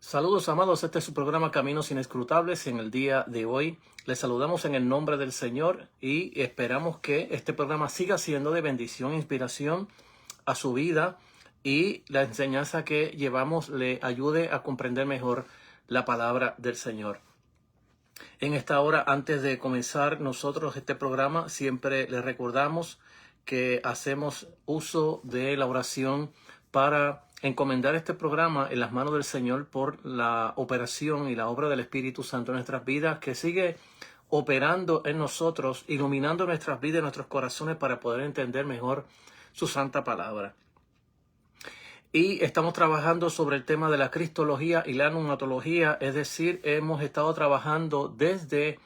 Saludos amados, este es su programa Caminos Inescrutables. En el día de hoy les saludamos en el nombre del Señor y esperamos que este programa siga siendo de bendición e inspiración a su vida y la enseñanza que llevamos le ayude a comprender mejor la palabra del Señor. En esta hora, antes de comenzar nosotros este programa, siempre les recordamos que hacemos uso de la oración para encomendar este programa en las manos del Señor por la operación y la obra del Espíritu Santo en nuestras vidas, que sigue operando en nosotros, iluminando nuestras vidas y nuestros corazones para poder entender mejor su santa palabra. Y estamos trabajando sobre el tema de la cristología y la pneumatología, es decir, hemos estado trabajando desde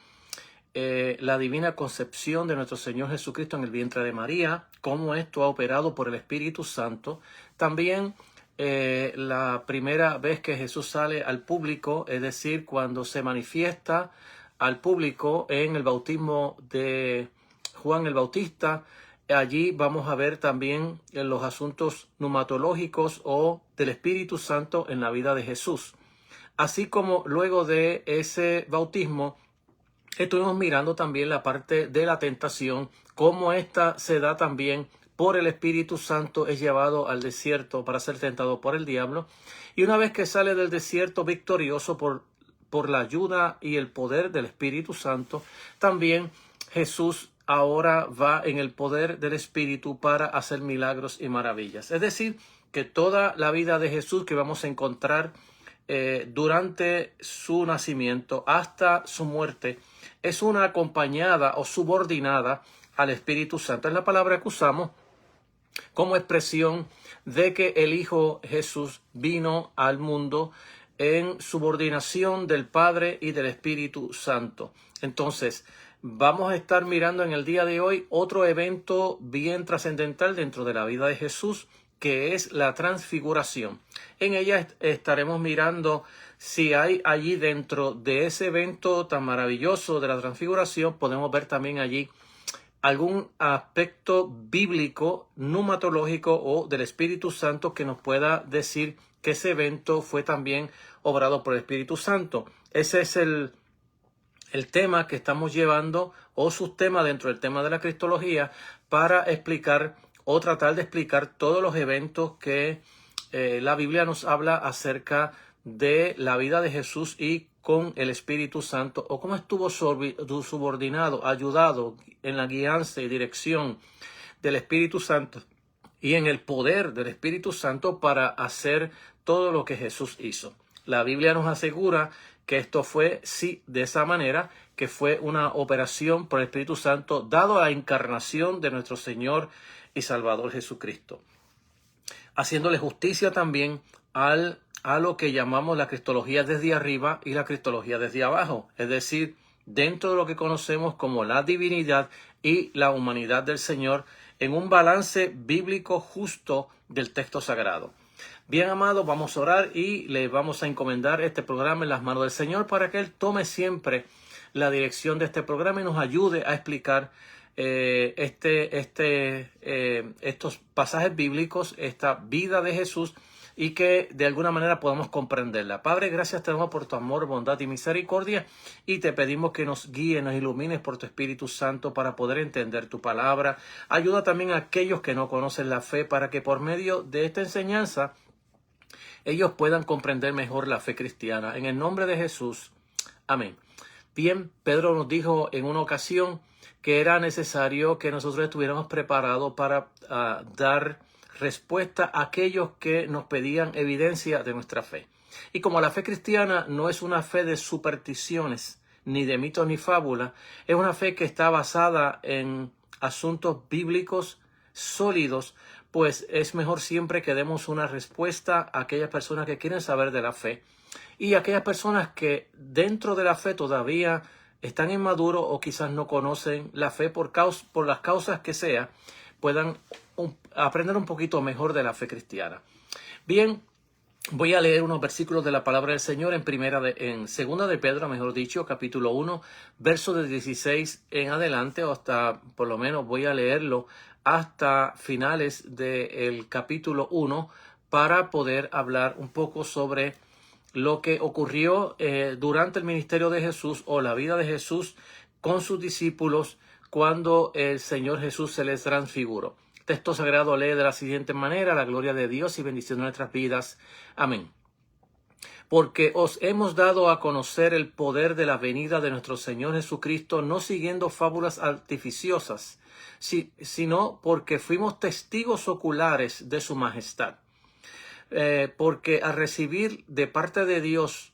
la divina concepción de nuestro Señor Jesucristo en el vientre de María, cómo esto ha operado por el Espíritu Santo. También la primera vez que Jesús sale al público, es decir, cuando se manifiesta al público en el bautismo de Juan el Bautista. Allí vamos a ver también los asuntos pneumatológicos o del Espíritu Santo en la vida de Jesús. Así como luego de ese bautismo, estuvimos mirando también la parte de la tentación, cómo esta se da también por el Espíritu Santo, es llevado al desierto para ser tentado por el diablo. Y una vez que sale del desierto victorioso por la ayuda y el poder del Espíritu Santo, también Jesús ahora va en el poder del Espíritu para hacer milagros y maravillas. Es decir, que toda la vida de Jesús que vamos a encontrar durante su nacimiento hasta su muerte es una acompañada o subordinada al Espíritu Santo. Es la palabra que usamos como expresión de que el Hijo Jesús vino al mundo en subordinación del Padre y del Espíritu Santo. Entonces, vamos a estar mirando en el día de hoy otro evento bien trascendental dentro de la vida de Jesús, que es la transfiguración. En ella estaremos mirando si hay allí dentro de ese evento tan maravilloso de la transfiguración, podemos ver también allí algún aspecto bíblico, pneumatológico o del Espíritu Santo que nos pueda decir que ese evento fue también obrado por el Espíritu Santo. Ese es el tema que estamos llevando o subtema dentro del tema de la cristología para explicar o tratar de explicar todos los eventos que la Biblia nos habla acerca de la vida de Jesús y con el Espíritu Santo, o cómo estuvo subordinado, ayudado en la guianza y dirección del Espíritu Santo y en el poder del Espíritu Santo para hacer todo lo que Jesús hizo. La Biblia nos asegura que esto fue, sí, de esa manera, que fue una operación por el Espíritu Santo dado a la encarnación de nuestro Señor y Salvador Jesucristo, haciéndole justicia también a lo que llamamos la cristología desde arriba y la cristología desde abajo, es decir, dentro de lo que conocemos como la divinidad y la humanidad del Señor, en un balance bíblico justo del texto sagrado. Bien, amados, vamos a orar y le vamos a encomendar este programa en las manos del Señor para que Él tome siempre la dirección de este programa y nos ayude a explicar estos pasajes bíblicos, esta vida de Jesús, y que de alguna manera podamos comprenderla. Padre, gracias te damos por tu amor, bondad y misericordia, y te pedimos que nos guíes, nos ilumines por tu Espíritu Santo para poder entender tu palabra. Ayuda también a aquellos que no conocen la fe para que por medio de esta enseñanza ellos puedan comprender mejor la fe cristiana. En el nombre de Jesús. Amén. Bien, Pedro nos dijo en una ocasión que era necesario que nosotros estuviéramos preparados para dar respuesta a aquellos que nos pedían evidencia de nuestra fe. Y como la fe cristiana no es una fe de supersticiones, ni de mitos ni fábulas, es una fe que está basada en asuntos bíblicos sólidos, pues es mejor siempre que demos una respuesta a aquellas personas que quieren saber de la fe y a aquellas personas que dentro de la fe todavía están inmaduros o quizás no conocen la fe por las causas que sea, puedan aprender un poquito mejor de la fe cristiana. Bien, voy a leer unos versículos de la palabra del Señor en segunda de Pedro, mejor dicho, capítulo 1, verso de 16 en adelante, o hasta, por lo menos voy a leerlo hasta finales del capítulo 1 para poder hablar un poco sobre lo que ocurrió durante el ministerio de Jesús o la vida de Jesús con sus discípulos cuando el Señor Jesús se les transfiguró. Texto sagrado lee de la siguiente manera: la gloria de Dios y bendición de nuestras vidas. Amén. Porque os hemos dado a conocer el poder de la venida de nuestro Señor Jesucristo, no siguiendo fábulas artificiosas, sino porque fuimos testigos oculares de su majestad. Porque al recibir de parte de Dios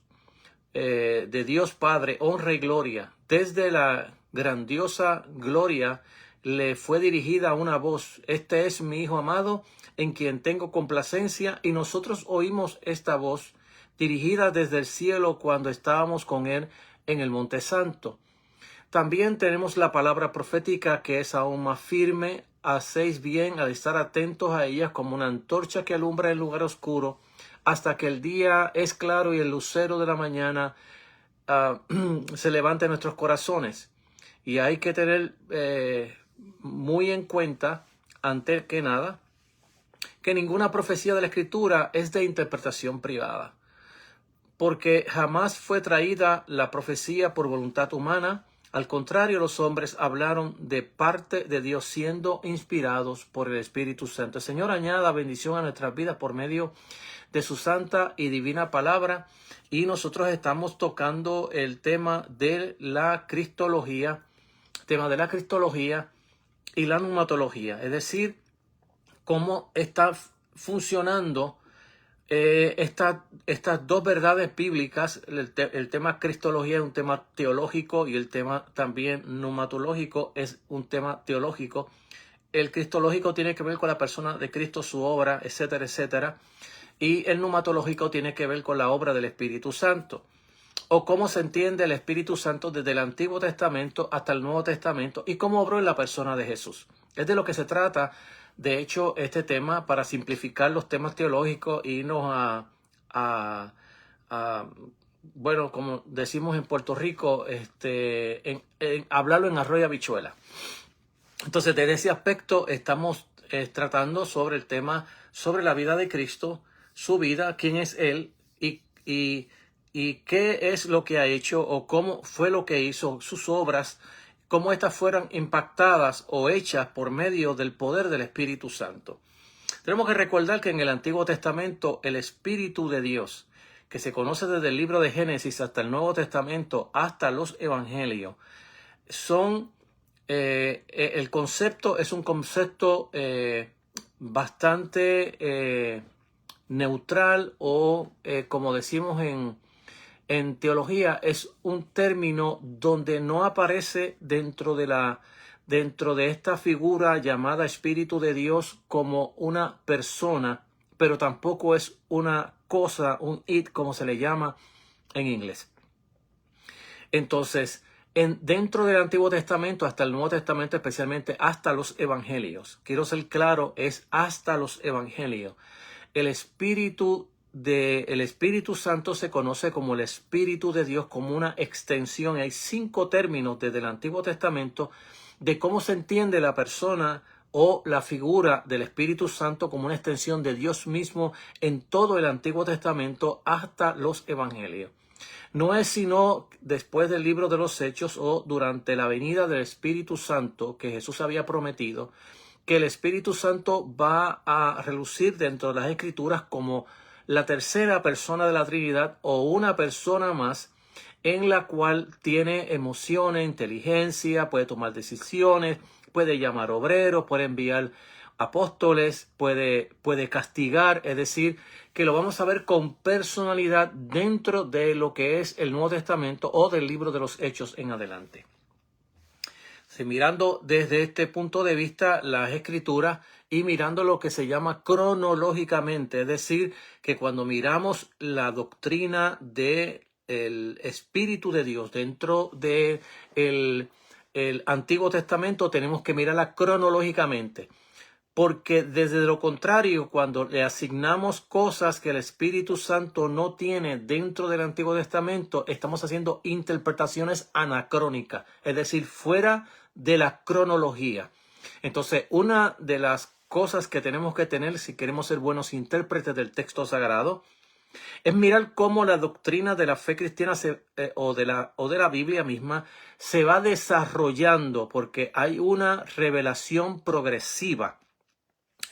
Padre, honra y gloria, desde la grandiosa gloria le fue dirigida una voz: este es mi Hijo amado, en quien tengo complacencia. Y nosotros oímos esta voz dirigida desde el cielo cuando estábamos con él en el Monte Santo. También tenemos la palabra profética, que es aún más firme. Hacéis bien al estar atentos a ella, como una antorcha que alumbra el lugar oscuro, hasta que el día es claro y el lucero de la mañana se levante en nuestros corazones. Y hay que tener muy en cuenta, antes que nada, que ninguna profecía de la Escritura es de interpretación privada, porque jamás fue traída la profecía por voluntad humana. Al contrario, los hombres hablaron de parte de Dios, siendo inspirados por el Espíritu Santo. El Señor añada bendición a nuestras vidas por medio de su santa y divina palabra. Y nosotros estamos tocando el tema de la cristología, y la pneumatología, es decir, cómo está funcionando estas dos verdades bíblicas. El tema cristología es un tema teológico y el tema también pneumatológico es un tema teológico. El cristológico tiene que ver con la persona de Cristo, su obra, etcétera, etcétera. Y el pneumatológico tiene que ver con la obra del Espíritu Santo, o cómo se entiende el Espíritu Santo desde el Antiguo Testamento hasta el Nuevo Testamento y cómo obró en la persona de Jesús. Es de lo que se trata, de hecho, este tema, para simplificar los temas teológicos e irnos bueno, como decimos en Puerto Rico, hablarlo en arroz y habichuela. Entonces, desde ese aspecto estamos tratando sobre el tema, sobre la vida de Cristo, su vida, quién es Él y qué es lo que ha hecho o cómo fue lo que hizo, sus obras, cómo éstas fueron impactadas o hechas por medio del poder del Espíritu Santo. Tenemos que recordar que en el Antiguo Testamento el Espíritu de Dios, que se conoce desde el libro de Génesis hasta el Nuevo Testamento, hasta los Evangelios, el concepto es un concepto bastante neutral, o como decimos en teología, es un término donde no aparece dentro de esta figura llamada Espíritu de Dios como una persona, pero tampoco es una cosa, un it, como se le llama en inglés. Entonces, dentro del Antiguo Testamento hasta el Nuevo Testamento, especialmente hasta los Evangelios, quiero ser claro, es hasta los Evangelios, el Espíritu Santo se conoce como el Espíritu de Dios, como una extensión. Hay 5 términos desde el Antiguo Testamento de cómo se entiende la persona o la figura del Espíritu Santo como una extensión de Dios mismo en todo el Antiguo Testamento hasta los Evangelios. No es sino después del libro de los Hechos o durante la venida del Espíritu Santo que Jesús había prometido, que el Espíritu Santo va a relucir dentro de las Escrituras como la tercera persona de la Trinidad, o una persona más en la cual tiene emociones, inteligencia, puede tomar decisiones, puede llamar obreros, puede enviar apóstoles, puede castigar. Es decir, que lo vamos a ver con personalidad dentro de lo que es el Nuevo Testamento o del libro de los Hechos en adelante. Si mirando desde este punto de vista las Escrituras y mirando lo que se llama cronológicamente, es decir, que cuando miramos la doctrina del Espíritu de Dios dentro del el Antiguo Testamento, tenemos que mirarla cronológicamente. Porque desde lo contrario, cuando le asignamos cosas que el Espíritu Santo no tiene dentro del Antiguo Testamento, estamos haciendo interpretaciones anacrónicas, es decir, fuera de la cronología. Entonces, una de las cosas que tenemos que tener si queremos ser buenos intérpretes del texto sagrado Es mirar cómo la doctrina de la fe cristiana o de la Biblia misma se va desarrollando, porque hay una revelación progresiva.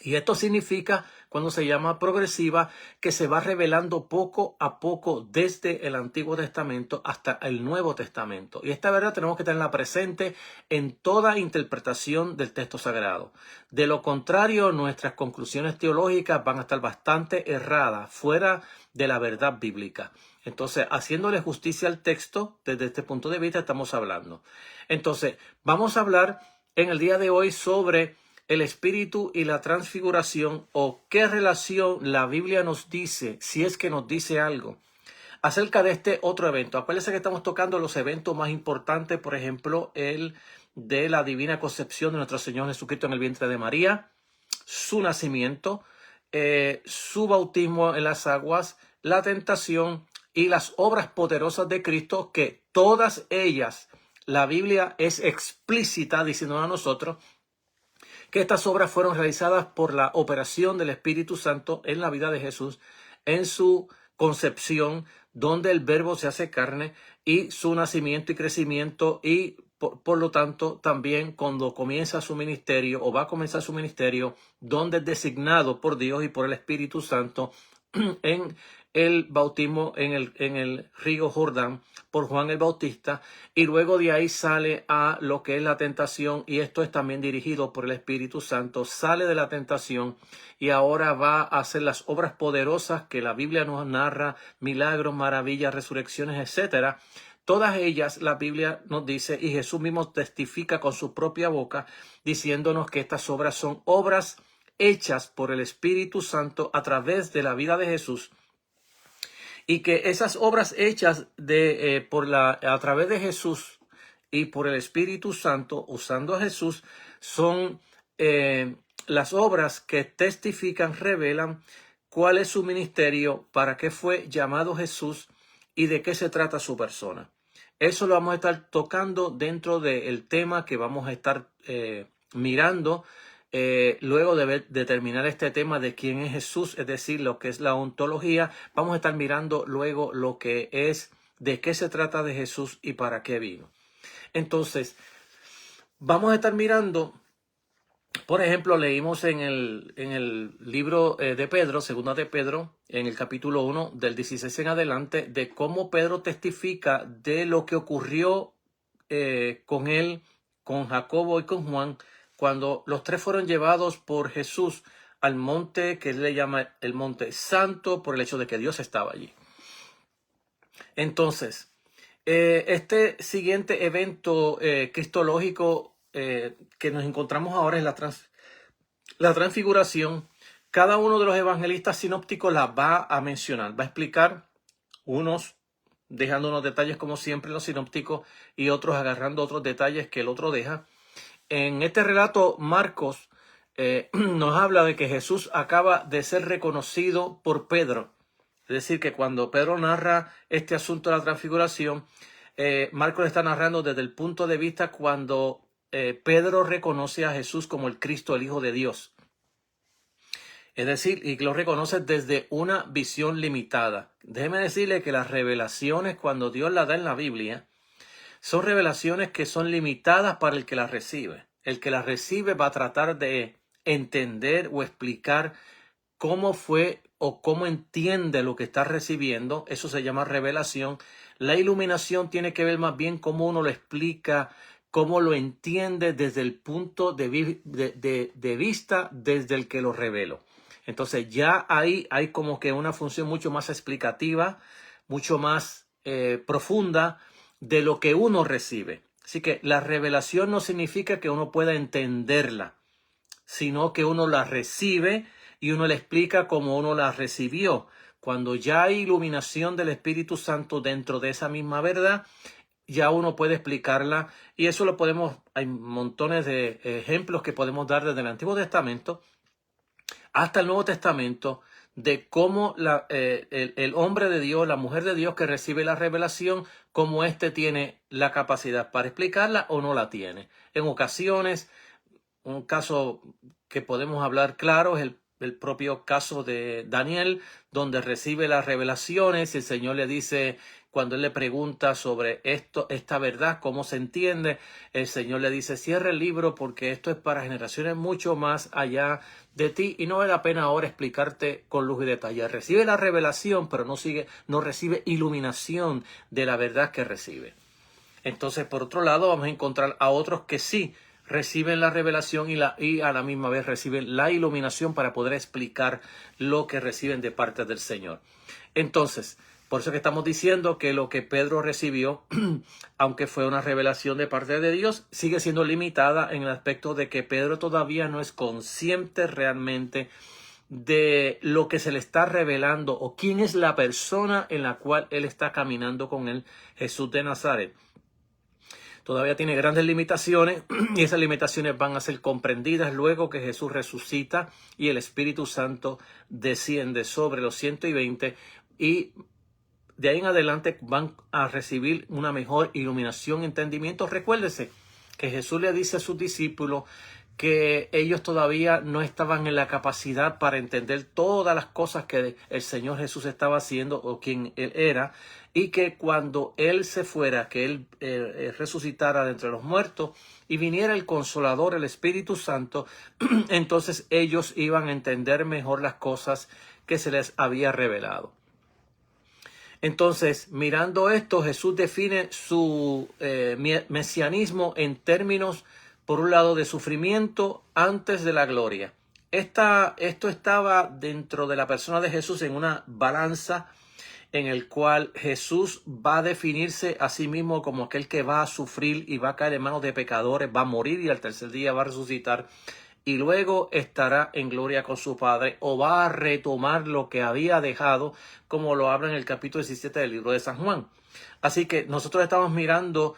Y esto significa, cuando se llama progresiva, que se va revelando poco a poco desde el Antiguo Testamento hasta el Nuevo Testamento. Y esta verdad tenemos que tenerla presente en toda interpretación del texto sagrado. De lo contrario, nuestras conclusiones teológicas van a estar bastante erradas, fuera de la verdad bíblica. Entonces, haciéndole justicia al texto, desde este punto de vista estamos hablando. Entonces, vamos a hablar en el día de hoy sobre el espíritu y la transfiguración, o qué relación la Biblia nos dice, si es que nos dice algo, acerca de este otro evento. Acuérdense que estamos tocando los eventos más importantes, por ejemplo, el de la divina concepción de nuestro Señor Jesucristo en el vientre de María, su nacimiento, su bautismo en las aguas, la tentación y las obras poderosas de Cristo, que todas ellas, la Biblia es explícita diciendo a nosotros que estas obras fueron realizadas por la operación del Espíritu Santo en la vida de Jesús, en su concepción, donde el Verbo se hace carne, y su nacimiento y crecimiento, y por lo tanto también cuando comienza su ministerio o va a comenzar su ministerio, donde es designado por Dios y por el Espíritu Santo en el bautismo en el río Jordán por Juan el Bautista, y luego de ahí sale a lo que es la tentación, y esto es también dirigido por el Espíritu Santo. Sale de la tentación y ahora va a hacer las obras poderosas que la Biblia nos narra, milagros, maravillas, resurrecciones, etcétera. Todas ellas la Biblia nos dice, y Jesús mismo testifica con su propia boca, diciéndonos que estas obras son obras hechas por el Espíritu Santo a través de la vida de Jesús, y que esas obras hechas a través de Jesús y por el Espíritu Santo, usando a Jesús, son las obras que testifican, revelan cuál es su ministerio, para qué fue llamado Jesús y de qué se trata su persona. Eso lo vamos a estar tocando dentro del tema que vamos a estar mirando. Luego de terminar este tema de quién es Jesús, es decir, lo que es la ontología, vamos a estar mirando luego lo que es de qué se trata de Jesús y para qué vino. Entonces, vamos a estar mirando, por ejemplo, leímos en el libro de Pedro, segunda de Pedro, en el capítulo 1, del 16 en adelante, de cómo Pedro testifica de lo que ocurrió con él, con Jacobo y con Juan, cuando los tres fueron llevados por Jesús al monte que él le llama el monte santo, por el hecho de que Dios estaba allí. Entonces, este siguiente evento cristológico que nos encontramos ahora es la transfiguración. Cada uno de los evangelistas sinópticos la va a mencionar, va a explicar, unos dejando unos detalles como siempre los sinópticos y otros agarrando otros detalles que el otro deja. En este relato, Marcos nos habla de que Jesús acaba de ser reconocido por Pedro. Es decir, que cuando Pedro narra este asunto de la transfiguración, Marcos está narrando desde el punto de vista cuando Pedro reconoce a Jesús como el Cristo, el Hijo de Dios. Es decir, y lo reconoce desde una visión limitada. Déjeme decirle que las revelaciones, cuando Dios las da en la Biblia, son revelaciones que son limitadas para el que las recibe. El que las recibe va a tratar de entender o explicar cómo fue o cómo entiende lo que está recibiendo. Eso se llama revelación. La iluminación tiene que ver más bien cómo uno lo explica, cómo lo entiende desde el punto de vista desde el que lo reveló. Entonces ya ahí hay como que una función mucho más explicativa, mucho más profunda de lo que uno recibe. Así que la revelación no significa que uno pueda entenderla, sino que uno la recibe y uno la explica como uno la recibió. Cuando ya hay iluminación del Espíritu Santo dentro de esa misma verdad, ya uno puede explicarla, y eso lo podemos, hay montones de ejemplos que podemos dar desde el Antiguo Testamento hasta el Nuevo Testamento, de cómo el hombre de Dios, la mujer de Dios que recibe la revelación, cómo éste tiene la capacidad para explicarla o no la tiene. En ocasiones, un caso que podemos hablar claro es el propio caso de Daniel, donde recibe las revelaciones y el Señor le dice, cuando él le pregunta sobre esta verdad, cómo se entiende, el Señor le dice, cierra el libro porque esto es para generaciones mucho más allá de ti y no vale la pena ahora explicarte con luz y detalle. Recibe la revelación, pero no recibe iluminación de la verdad que recibe. Entonces, por otro lado, vamos a encontrar a otros que sí reciben la revelación y a la misma vez reciben la iluminación para poder explicar lo que reciben de parte del Señor. Entonces, por eso que estamos diciendo que lo que Pedro recibió, aunque fue una revelación de parte de Dios, sigue siendo limitada en el aspecto de que Pedro todavía no es consciente realmente de lo que se le está revelando o quién es la persona en la cual él está caminando con él, Jesús de Nazaret. Todavía tiene grandes limitaciones y esas limitaciones van a ser comprendidas luego que Jesús resucita y el Espíritu Santo desciende sobre los 120 y de ahí en adelante van a recibir una mejor iluminación y entendimiento. Recuérdese que Jesús le dice a sus discípulos que ellos todavía no estaban en la capacidad para entender todas las cosas que el Señor Jesús estaba haciendo o quien Él era, y que cuando Él se fuera, que Él resucitara de entre los muertos y viniera el Consolador, el Espíritu Santo, entonces ellos iban a entender mejor las cosas que se les había revelado. Entonces, mirando esto, Jesús define su mesianismo en términos, por un lado, de sufrimiento antes de la gloria. Esto estaba dentro de la persona de Jesús en una balanza en el cual Jesús va a definirse a sí mismo como aquel que va a sufrir y va a caer en manos de pecadores, va a morir y al tercer día va a resucitar. Y luego estará en gloria con su Padre o va a retomar lo que había dejado, como lo habla en el capítulo 17 del libro de San Juan. Así que nosotros estamos mirando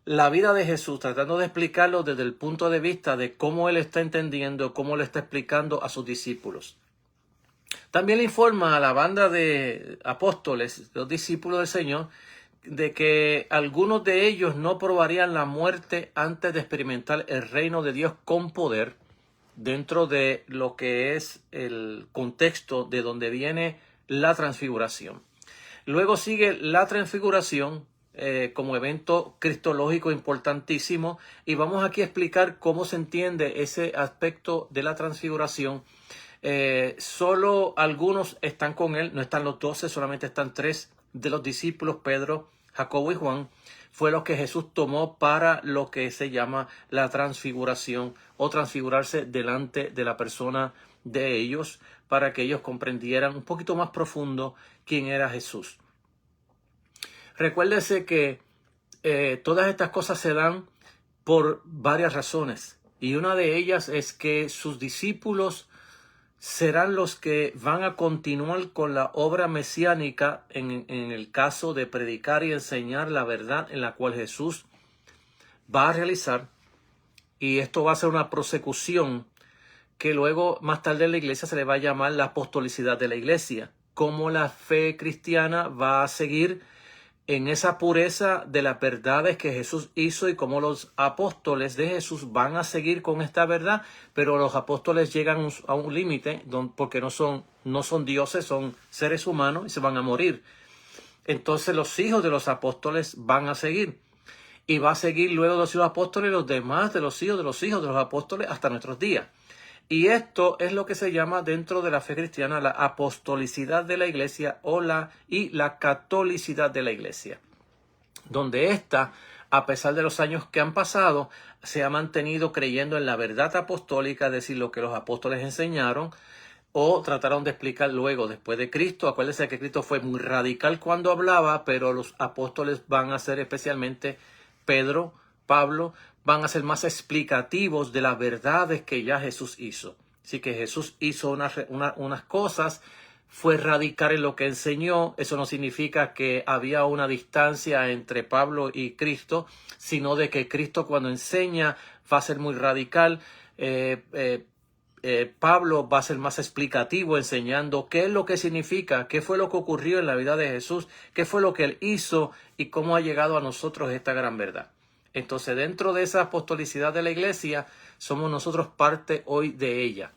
la vida de Jesús, tratando de explicarlo desde el punto de vista de cómo Él está entendiendo, cómo le está explicando a sus discípulos. También le informa a la banda de apóstoles, los discípulos del Señor, de que algunos de ellos no probarían la muerte antes de experimentar el reino de Dios con poder, dentro de lo que es el contexto de donde viene la transfiguración. Luego sigue la transfiguración como evento cristológico importantísimo, y vamos aquí a explicar cómo se entiende ese aspecto de la transfiguración. Solo algunos están con él, no están los 12, solamente están 3 de los discípulos, Pedro, Jacobo y Juan, fue lo que Jesús tomó para lo que se llama la transfiguración o transfigurarse delante de la persona de ellos para que ellos comprendieran un poquito más profundo quién era Jesús. Recuérdese que todas estas cosas se dan por varias razones y una de ellas es que sus discípulos serán los que van a continuar con la obra mesiánica en el caso de predicar y enseñar la verdad en la cual Jesús va a realizar, y esto va a ser una prosecución que luego más tarde en la iglesia se le va a llamar la apostolicidad de la iglesia, cómo la fe cristiana va a seguir en esa pureza de las verdades que Jesús hizo y cómo los apóstoles de Jesús van a seguir con esta verdad, pero los apóstoles llegan a un límite porque no son dioses, son seres humanos y se van a morir. Entonces los hijos de los apóstoles van a seguir, y va a seguir luego de los hijos apóstoles los demás de los hijos de los apóstoles hasta nuestros días. Y esto es lo que se llama dentro de la fe cristiana la apostolicidad de la iglesia y la catolicidad de la iglesia, donde ésta, a pesar de los años que han pasado, se ha mantenido creyendo en la verdad apostólica, es decir, lo que los apóstoles enseñaron o trataron de explicar luego, después de Cristo. Acuérdense que Cristo fue muy radical cuando hablaba, pero los apóstoles van a ser, especialmente Pedro, Pablo, van a ser más explicativos de las verdades que ya Jesús hizo. Así que Jesús hizo unas cosas, fue radical en lo que enseñó. Eso no significa que había una distancia entre Pablo y Cristo, sino de que Cristo cuando enseña va a ser muy radical. Pablo va a ser más explicativo enseñando qué es lo que significa, qué fue lo que ocurrió en la vida de Jesús, qué fue lo que él hizo y cómo ha llegado a nosotros esta gran verdad. Entonces, dentro de esa apostolicidad de la iglesia, somos nosotros parte hoy de ella.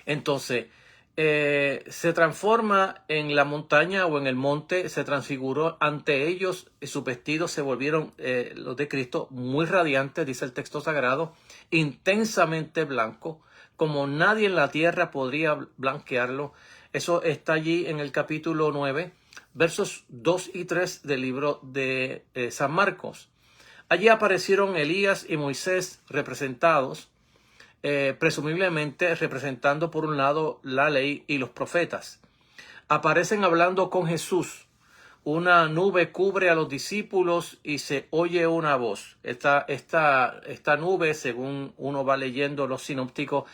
Entonces, se transforma en la montaña o en el monte, se transfiguró ante ellos, y sus vestidos se volvieron, los de Cristo, muy radiantes, dice el texto sagrado, intensamente blanco, como nadie en la tierra podría blanquearlo. Eso está allí en el capítulo 9, versos 2 y 3 del libro de San Marcos. Allí aparecieron Elías y Moisés representados, presumiblemente representando por un lado la ley y los profetas. Aparecen hablando con Jesús. Una nube cubre a los discípulos y se oye una voz. Esta nube, según uno va leyendo los sinópticos,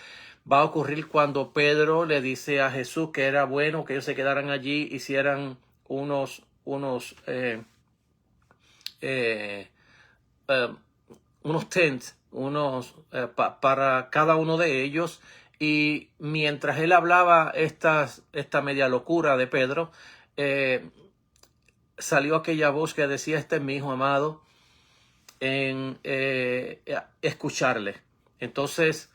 va a ocurrir cuando Pedro le dice a Jesús que era bueno que ellos se quedaran allí, hicieran unos tents, para cada uno de ellos. Y mientras él hablaba esta media locura de Pedro, salió aquella voz que decía: este es mi hijo amado, en escucharle. Entonces,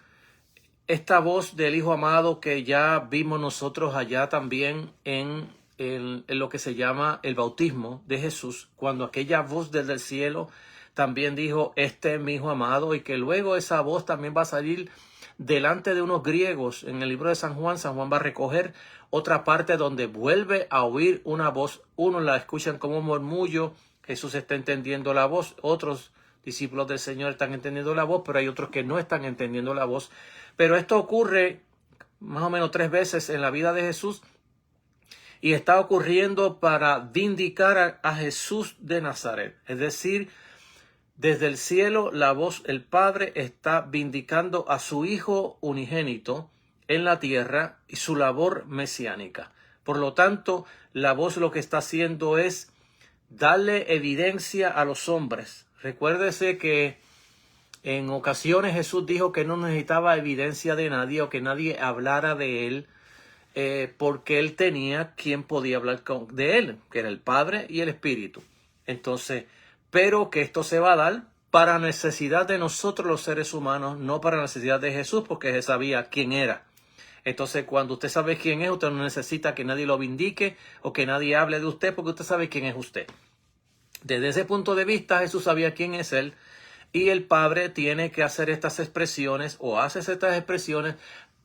esta voz del hijo amado que ya vimos nosotros allá también en lo que se llama el bautismo de Jesús, cuando aquella voz desde el cielo también dijo: este es mi hijo amado, y que luego esa voz también va a salir delante de unos griegos. En el libro de San Juan va a recoger otra parte donde vuelve a oír una voz. Unos la escuchan como un murmullo, Jesús está entendiendo la voz, otros discípulos del Señor están entendiendo la voz, pero hay otros que no están entendiendo la voz. Pero esto ocurre más o menos 3 veces en la vida de Jesús, y está ocurriendo para vindicar a Jesús de Nazaret. Es decir, desde el cielo la voz, el Padre está vindicando a su Hijo unigénito en la tierra y su labor mesiánica. Por lo tanto, la voz lo que está haciendo es darle evidencia a los hombres. Recuérdese que en ocasiones Jesús dijo que no necesitaba evidencia de nadie o que nadie hablara de él, porque él tenía quien podía hablar de él, que era el Padre y el Espíritu. Entonces, pero que esto se va a dar para necesidad de nosotros los seres humanos, no para necesidad de Jesús, porque él sabía quién era. Entonces, cuando usted sabe quién es, usted no necesita que nadie lo vindique o que nadie hable de usted, porque usted sabe quién es usted. Desde ese punto de vista, Jesús sabía quién es él, y el Padre tiene que hacer estas expresiones, o hace estas expresiones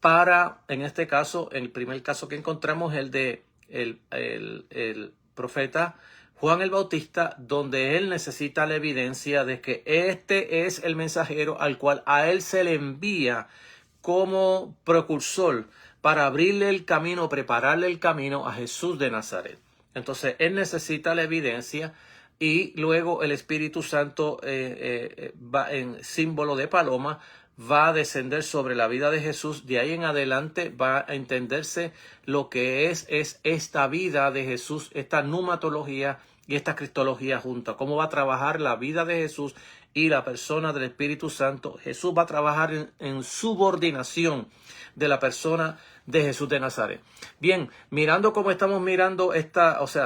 para, en este caso, en el primer caso que encontramos, el de el profeta Juan el Bautista, donde él necesita la evidencia de que este es el mensajero al cual a él se le envía como precursor para abrirle el camino, prepararle el camino a Jesús de Nazaret. Entonces, él necesita la evidencia, y luego el Espíritu Santo, va en símbolo de paloma, va a descender sobre la vida de Jesús. De ahí en adelante va a entenderse lo que es esta vida de Jesús, esta pneumatología y esta cristología junta. Cómo va a trabajar la vida de Jesús y la persona del Espíritu Santo. Jesús va a trabajar en subordinación de la persona de Jesús de Nazaret. Bien, mirando cómo estamos mirando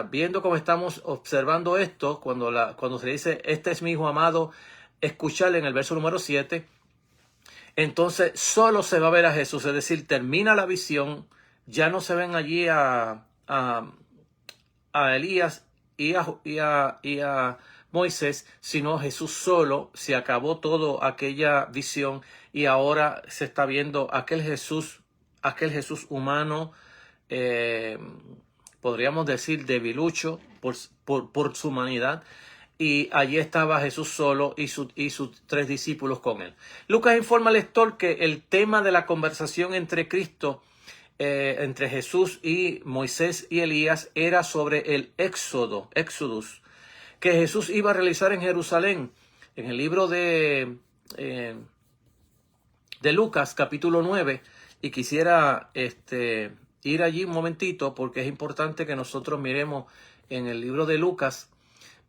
viendo cómo estamos observando esto, cuando se dice: este es mi hijo amado, escucharle en el verso número 7, entonces solo se va a ver a Jesús, es decir, termina la visión, ya no se ven allí a Elías y a Moisés, sino Jesús solo. Se acabó toda aquella visión y ahora se está viendo aquel Jesús humano, podríamos decir debilucho por su humanidad. Y allí estaba Jesús solo y sus 3 discípulos con él. Lucas informa al lector que el tema de la conversación entre entre Jesús y Moisés y Elías, era sobre el Éxodus, que Jesús iba a realizar en Jerusalén. En el libro de Lucas, capítulo 9, y quisiera ir allí un momentito, porque es importante que nosotros miremos en el libro de Lucas.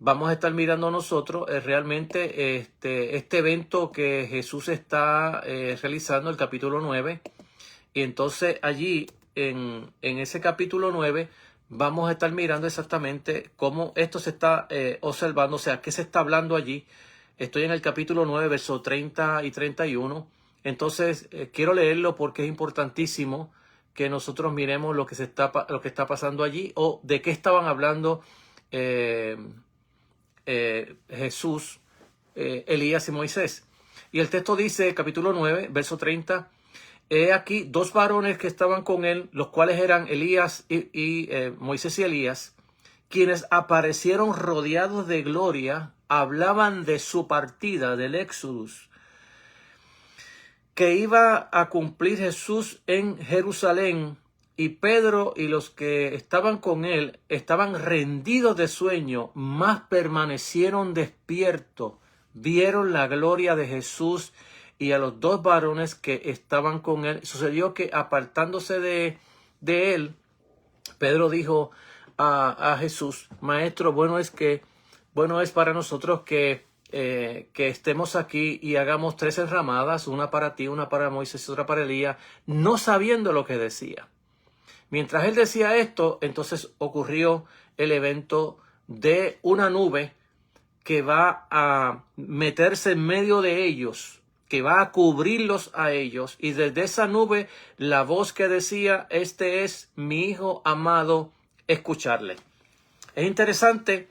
Vamos a estar mirando nosotros realmente este evento que Jesús está realizando, el capítulo 9. Y entonces allí, en ese capítulo 9, vamos a estar mirando exactamente cómo esto se está observando, o sea, qué se está hablando allí. Estoy en el capítulo 9, versos 30 y 31. Entonces, quiero leerlo porque es importantísimo que nosotros miremos lo que está pasando allí, o de qué estaban hablando Jesús, Elías y Moisés. Y el texto dice, capítulo 9, verso 30, he aquí dos varones que estaban con él, los cuales eran Elías y Moisés y Elías, quienes aparecieron rodeados de gloria, hablaban de su partida, del Éxodus, que iba a cumplir Jesús en Jerusalén, y Pedro y los que estaban con él estaban rendidos de sueño, mas permanecieron despiertos, vieron la gloria de Jesús y a los dos varones que estaban con él. Sucedió que apartándose de él, Pedro dijo a Jesús, Maestro, bueno es para nosotros que estemos aquí y hagamos 3 enramadas, una para ti, una para Moisés y otra para Elías, no sabiendo lo que decía. Mientras él decía esto, entonces ocurrió el evento de una nube que va a meterse en medio de ellos, que va a cubrirlos a ellos, y desde esa nube la voz que decía, este es mi hijo amado, escucharle. Es interesante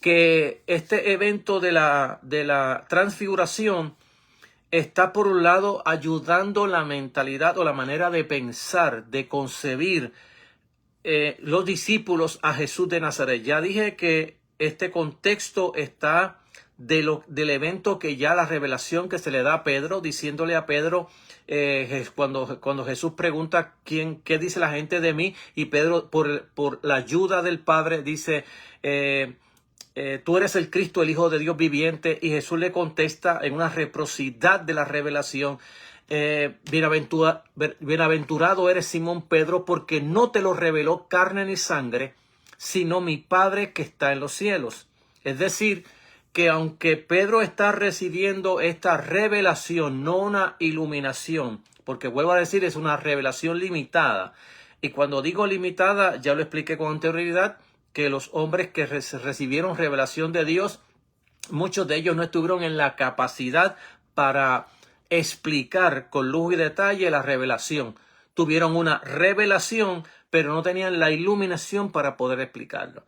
que este evento de la transfiguración está por un lado ayudando la mentalidad o la manera de pensar, de concebir los discípulos a Jesús de Nazaret. Ya dije que este contexto está del evento que ya la revelación que se le da a Pedro, diciéndole a Pedro cuando Jesús pregunta qué dice la gente de mí, y Pedro por la ayuda del Padre dice tú eres el Cristo, el Hijo de Dios viviente, y Jesús le contesta en una reciprocidad de la revelación, bienaventurado eres Simón Pedro, porque no te lo reveló carne ni sangre, sino mi Padre que está en los cielos. Es decir, que aunque Pedro está recibiendo esta revelación, no una iluminación, porque vuelvo a decir, es una revelación limitada, y cuando digo limitada, ya lo expliqué con anterioridad, que los hombres que recibieron revelación de Dios, muchos de ellos no estuvieron en la capacidad para explicar con lujo y detalle la revelación. Tuvieron una revelación, pero no tenían la iluminación para poder explicarlo.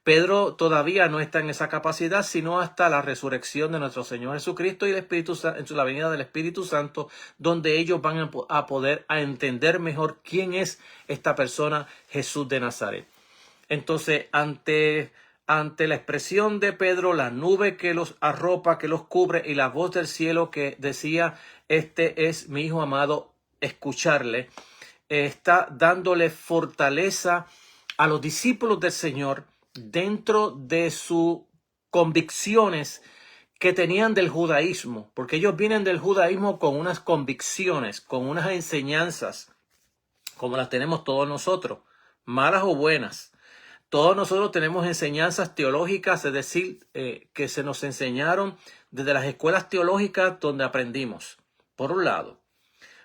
Pedro todavía no está en esa capacidad, sino hasta la resurrección de nuestro Señor Jesucristo y el Espíritu Santo, en la venida del Espíritu Santo, donde ellos van a poder entender mejor quién es esta persona, Jesús de Nazaret. Entonces, ante la expresión de Pedro, la nube que los arropa, que los cubre, y la voz del cielo que decía, este es mi hijo amado, escucharle, está dándole fortaleza a los discípulos del Señor dentro de sus convicciones que tenían del judaísmo, porque ellos vienen del judaísmo con unas convicciones, con unas enseñanzas, como las tenemos todos nosotros, malas o buenas. Todos nosotros tenemos enseñanzas teológicas, es decir, que se nos enseñaron desde las escuelas teológicas donde aprendimos, por un lado.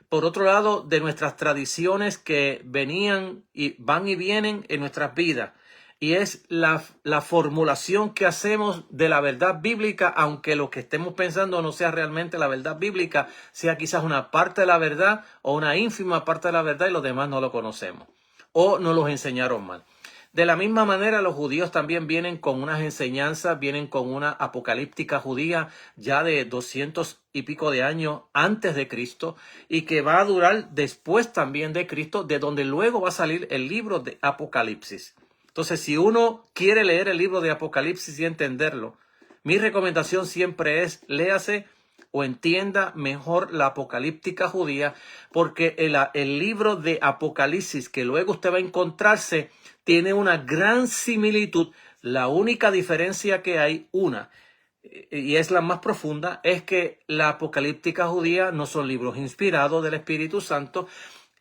Por otro lado, de nuestras tradiciones que venían y van y vienen en nuestras vidas. Y es la formulación que hacemos de la verdad bíblica, aunque lo que estemos pensando no sea realmente la verdad bíblica, sea quizás una parte de la verdad o una ínfima parte de la verdad, y los demás no lo conocemos o nos los enseñaron mal. De la misma manera, los judíos también vienen con unas enseñanzas, vienen con una apocalíptica judía ya de 200 y pico de años antes de Cristo, y que va a durar después también de Cristo, de donde luego va a salir el libro de Apocalipsis. Entonces, si uno quiere leer el libro de Apocalipsis y entenderlo, mi recomendación siempre es léase o entienda mejor la apocalíptica judía, porque el libro de Apocalipsis que luego usted va a encontrarse tiene una gran similitud. La única diferencia que hay, y es la más profunda, es que la apocalíptica judía no son libros inspirados del Espíritu Santo,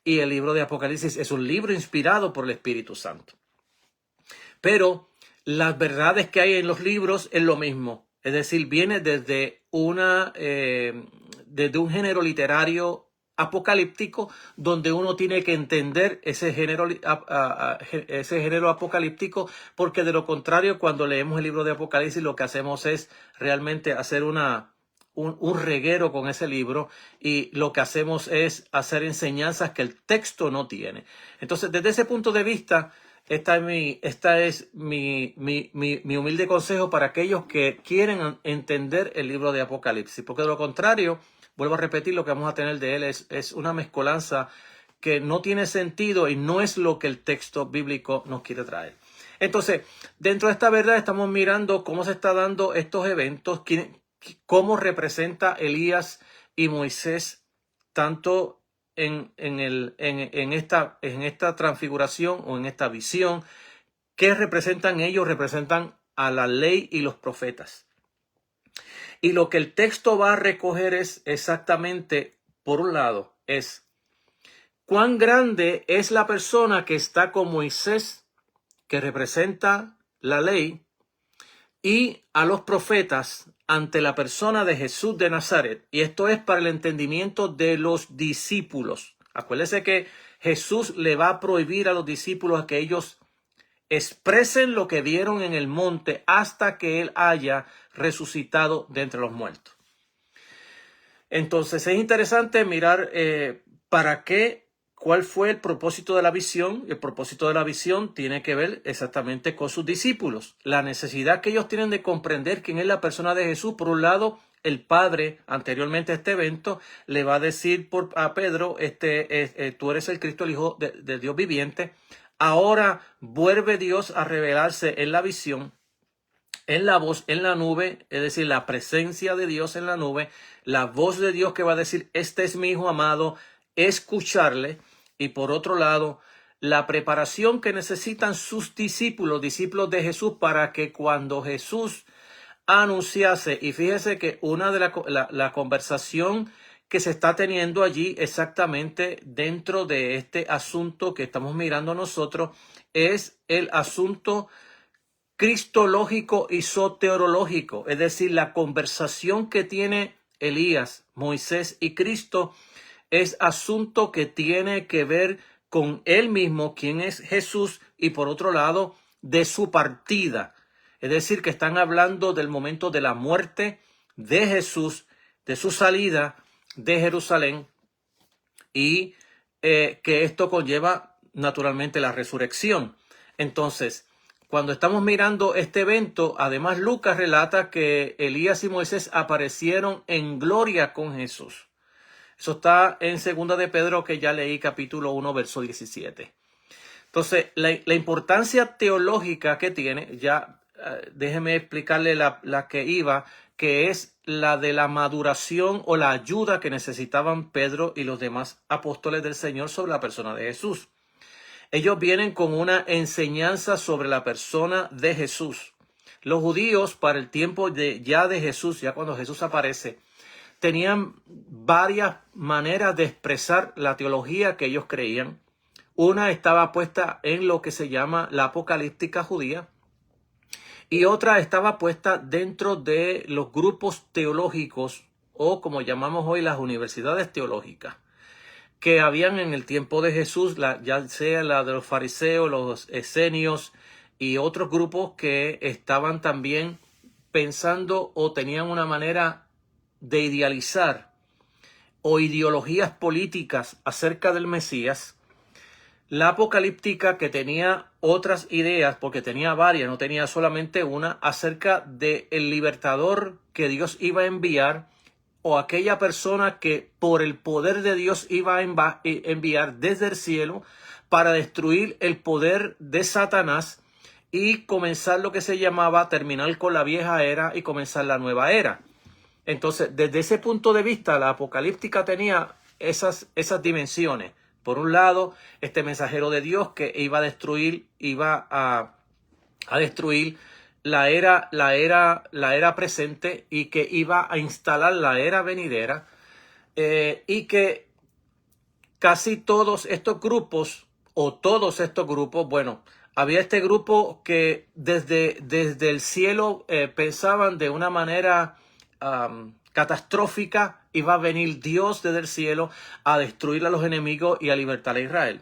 y el libro de Apocalipsis es un libro inspirado por el Espíritu Santo. Pero las verdades que hay en los libros es lo mismo. Es decir, viene desde un género literario apocalíptico, donde uno tiene que entender ese género apocalíptico, porque de lo contrario, cuando leemos el libro de Apocalipsis, lo que hacemos es realmente hacer una un reguero con ese libro y lo que hacemos es hacer enseñanzas que el texto no tiene. Entonces, desde ese punto de vista, esta es mi humilde consejo para aquellos que quieren entender el libro de Apocalipsis, porque de lo contrario, vuelvo a repetir, lo que vamos a tener de él es una mezcolanza que no tiene sentido y no es lo que el texto bíblico nos quiere traer. Entonces, dentro de esta verdad estamos mirando cómo se están dando estos eventos, cómo representa Elías y Moisés tanto en esta transfiguración o en esta visión. ¿Qué representan ellos? Representan a la ley y los profetas. Y lo que el texto va a recoger es exactamente, por un lado, es cuán grande es la persona que está con Moisés, que representa la ley, y a los profetas ante la persona de Jesús de Nazaret. Y esto es para el entendimiento de los discípulos. Acuérdense que Jesús le va a prohibir a los discípulos que ellos expresen lo que vieron en el monte hasta que Él haya resucitado de entre los muertos. Entonces es interesante mirar cuál fue el propósito de la visión. El propósito de la visión tiene que ver exactamente con sus discípulos. La necesidad que ellos tienen de comprender quién es la persona de Jesús. Por un lado, el Padre, anteriormente a este evento, le va a decir a Pedro, tú eres el Cristo, el Hijo de Dios viviente. Ahora vuelve Dios a revelarse en la visión, en la voz, en la nube, es decir, la presencia de Dios en la nube, la voz de Dios que va a decir, este es mi Hijo amado, escucharle. Y por otro lado, la preparación que necesitan sus discípulos de Jesús, para que cuando Jesús anunciase, y fíjese que una de la conversación que se está teniendo allí exactamente dentro de este asunto que estamos mirando nosotros es el asunto cristológico y soteriológico, es decir, la conversación que tiene Elías, Moisés y Cristo es asunto que tiene que ver con él mismo, quien es Jesús, y por otro lado, de su partida. Es decir, que están hablando del momento de la muerte de Jesús, de su salida de Jerusalén, y que esto conlleva naturalmente la resurrección. Entonces, cuando estamos mirando este evento, además Lucas relata que Elías y Moisés aparecieron en gloria con Jesús. Eso está en 2 de Pedro, que ya leí, capítulo 1, verso 17. Entonces, la importancia teológica que tiene, ya déjeme explicarle la que iba, que es la de la maduración o la ayuda que necesitaban Pedro y los demás apóstoles del Señor sobre la persona de Jesús. Ellos vienen con una enseñanza sobre la persona de Jesús. Los judíos, para el tiempo de Jesús, ya cuando Jesús aparece, tenían varias maneras de expresar la teología que ellos creían. Una estaba puesta en lo que se llama la apocalíptica judía y otra estaba puesta dentro de los grupos teológicos, o como llamamos hoy las universidades teológicas, que habían en el tiempo de Jesús, ya sea la de los fariseos, los esenios y otros grupos que estaban también pensando o tenían una manera de idealizar o ideologías políticas acerca del Mesías. La apocalíptica, que tenía otras ideas, porque tenía varias, no tenía solamente una, acerca del libertador que Dios iba a enviar, o aquella persona que por el poder de Dios iba a enviar desde el cielo para destruir el poder de Satanás y comenzar lo que se llamaba terminar con la vieja era y comenzar la nueva era. Entonces, desde ese punto de vista, la apocalíptica tenía esas dimensiones. Por un lado, este mensajero de Dios que iba a destruir la era presente, y que iba a instalar la era venidera, y que casi todos estos grupos, bueno, había este grupo que desde el cielo pensaban de una manera catastrófica. Iba a venir Dios desde el cielo a destruir a los enemigos y a libertar a Israel.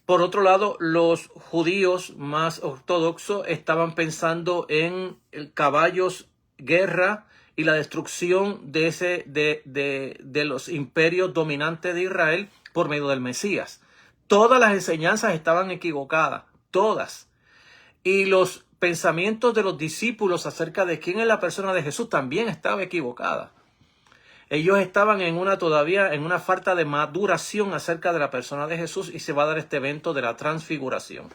Por otro lado, los judíos más ortodoxos estaban pensando en caballos, guerra y la destrucción de los imperios dominantes de Israel por medio del Mesías. Todas las enseñanzas estaban equivocadas, todas. Y los pensamientos de los discípulos acerca de quién es la persona de Jesús también estaba equivocada. Ellos estaban todavía en una falta de maduración acerca de la persona de Jesús, y se va a dar este evento de la transfiguración.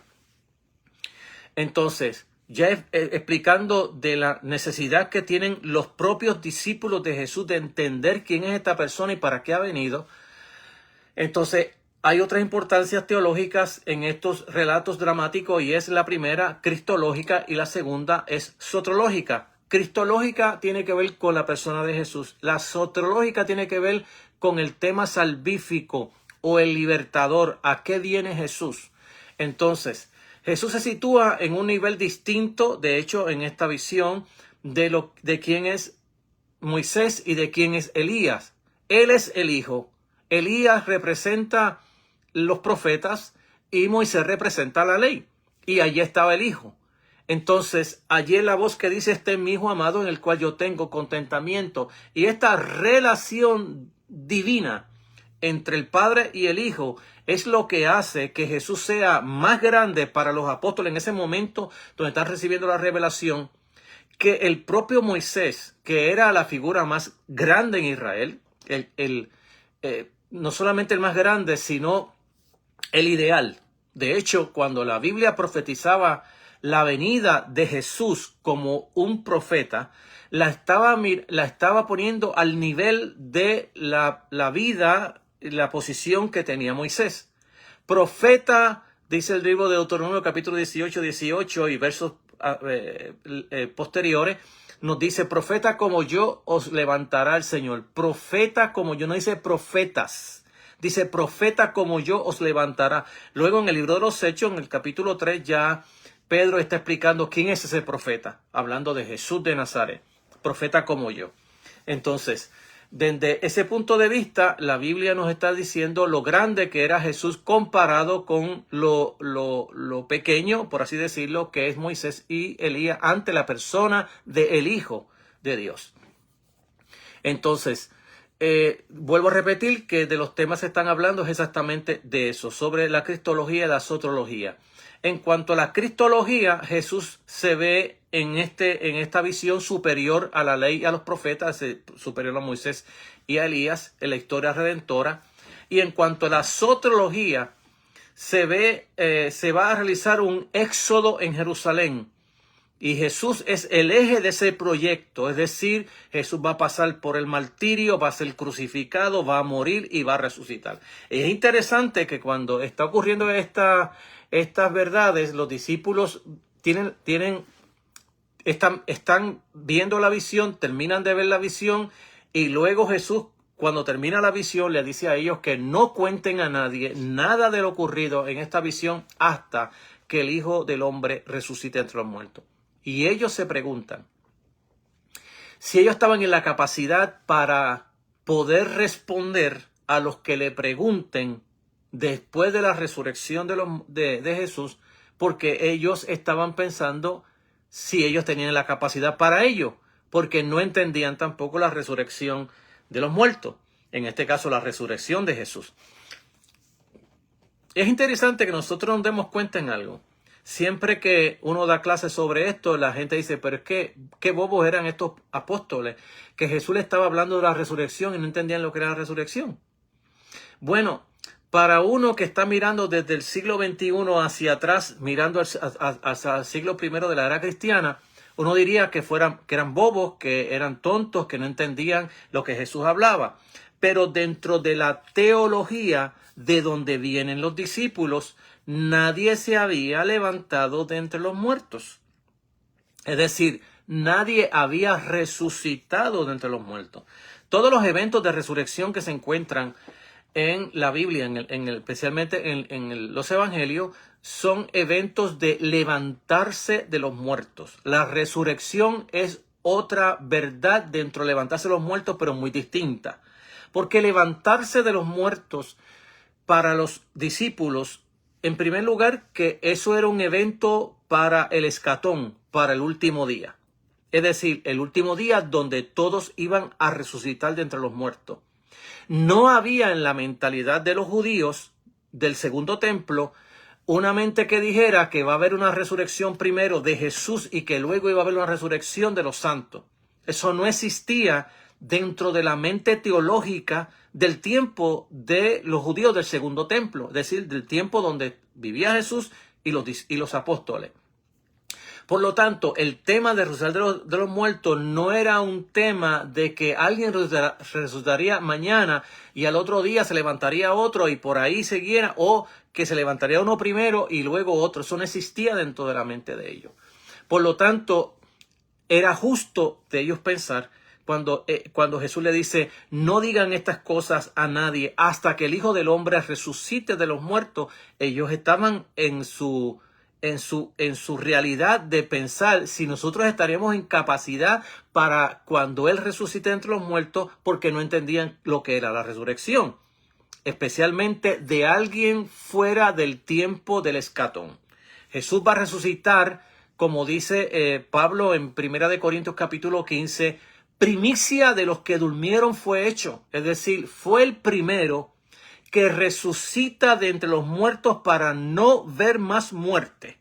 Entonces, ya explicando de la necesidad que tienen los propios discípulos de Jesús de entender quién es esta persona y para qué ha venido. Entonces, hay otras importancias teológicas en estos relatos dramáticos, y es la primera, cristológica, y la segunda es soterológica. Cristológica tiene que ver con la persona de Jesús. La soterológica tiene que ver con el tema salvífico o el libertador. ¿A qué viene Jesús? Entonces, Jesús se sitúa en un nivel distinto, de hecho, en esta visión de quién es Moisés y de quién es Elías. Él es el Hijo. Elías representa los profetas y Moisés representa la ley. Y allí estaba el Hijo. Entonces, allí es la voz que dice: este es mi Hijo amado en el cual yo tengo contentamiento. Y esta relación divina entre el Padre y el Hijo es lo que hace que Jesús sea más grande para los apóstoles en ese momento donde están recibiendo la revelación, que el propio Moisés, que era la figura más grande en Israel, no solamente el más grande, sino el ideal. De hecho, cuando la Biblia profetizaba la venida de Jesús como un profeta, la estaba poniendo al nivel de la vida, la posición que tenía Moisés. Profeta, dice el libro de Deuteronomio capítulo 18 y versos posteriores, nos dice: profeta como yo os levantará el Señor. Profeta como yo, no dice profetas. Dice: profeta como yo os levantará. Luego en el libro de los Hechos, en el capítulo 3, ya Pedro está explicando quién es ese profeta, hablando de Jesús de Nazaret, profeta como yo. Entonces, desde ese punto de vista, la Biblia nos está diciendo lo grande que era Jesús comparado con lo pequeño, por así decirlo, que es Moisés y Elías ante la persona del Hijo de Dios. Entonces, vuelvo a repetir que de los temas que están hablando es exactamente de eso, sobre la cristología y la soterología. En cuanto a la cristología, Jesús se ve en esta visión superior a la ley y a los profetas, superior a Moisés y a Elías en la historia redentora. Y en cuanto a la soterología, se va a realizar un éxodo en Jerusalén. Y Jesús es el eje de ese proyecto, es decir, Jesús va a pasar por el martirio, va a ser crucificado, va a morir y va a resucitar. Es interesante que cuando está ocurriendo estas verdades, los discípulos están viendo la visión, terminan de ver la visión, y luego Jesús, cuando termina la visión, le dice a ellos que no cuenten a nadie nada de lo ocurrido en esta visión hasta que el Hijo del Hombre resucite entre los muertos. Y ellos se preguntan si ellos estaban en la capacidad para poder responder a los que le pregunten después de la resurrección de Jesús, porque ellos estaban pensando si ellos tenían la capacidad para ello, porque no entendían tampoco la resurrección de los muertos, en este caso la resurrección de Jesús. Es interesante que nosotros nos demos cuenta en algo. Siempre que uno da clases sobre esto, la gente dice: pero es que qué bobos eran estos apóstoles, que Jesús le estaba hablando de la resurrección y no entendían lo que era la resurrección. Bueno, para uno que está mirando desde el siglo XXI hacia atrás, mirando hacia el siglo I de la era cristiana, uno diría que eran bobos, que eran tontos, que no entendían lo que Jesús hablaba. Pero dentro de la teología de donde vienen los discípulos, nadie se había levantado de entre los muertos. Es decir, nadie había resucitado de entre los muertos. Todos los eventos de resurrección que se encuentran en la Biblia, especialmente en los evangelios, son eventos de levantarse de los muertos. La resurrección es otra verdad dentro de levantarse de los muertos, pero muy distinta. Porque levantarse de los muertos para los discípulos, en primer lugar, que eso era un evento para el escatón, para el último día. es decir, el último día donde todos iban a resucitar de entre los muertos. No había en la mentalidad de los judíos del segundo templo una mente que dijera que va a haber una resurrección primero de Jesús y que luego iba a haber una resurrección de los santos. Eso no existía dentro de la mente teológica del tiempo de los judíos del segundo templo, es decir, del tiempo donde vivía Jesús y los apóstoles. Por lo tanto, el tema de resucitar de los muertos no era un tema de que alguien resucitaría mañana y al otro día se levantaría otro y por ahí siguiera, o que se levantaría uno primero y luego otro. Eso no existía dentro de la mente de ellos. Por lo tanto, era justo de ellos pensar cuando Jesús le dice, no digan estas cosas a nadie hasta que el Hijo del Hombre resucite de los muertos. Ellos estaban en su realidad de pensar si nosotros estaríamos en capacidad para cuando Él resucite entre los muertos, porque no entendían lo que era la resurrección, especialmente de alguien fuera del tiempo del escatón. Jesús va a resucitar, como dice Pablo en 1 Corintios capítulo 15, primicia de los que durmieron fue hecho, es decir, fue el primero que resucita de entre los muertos para no ver más muerte.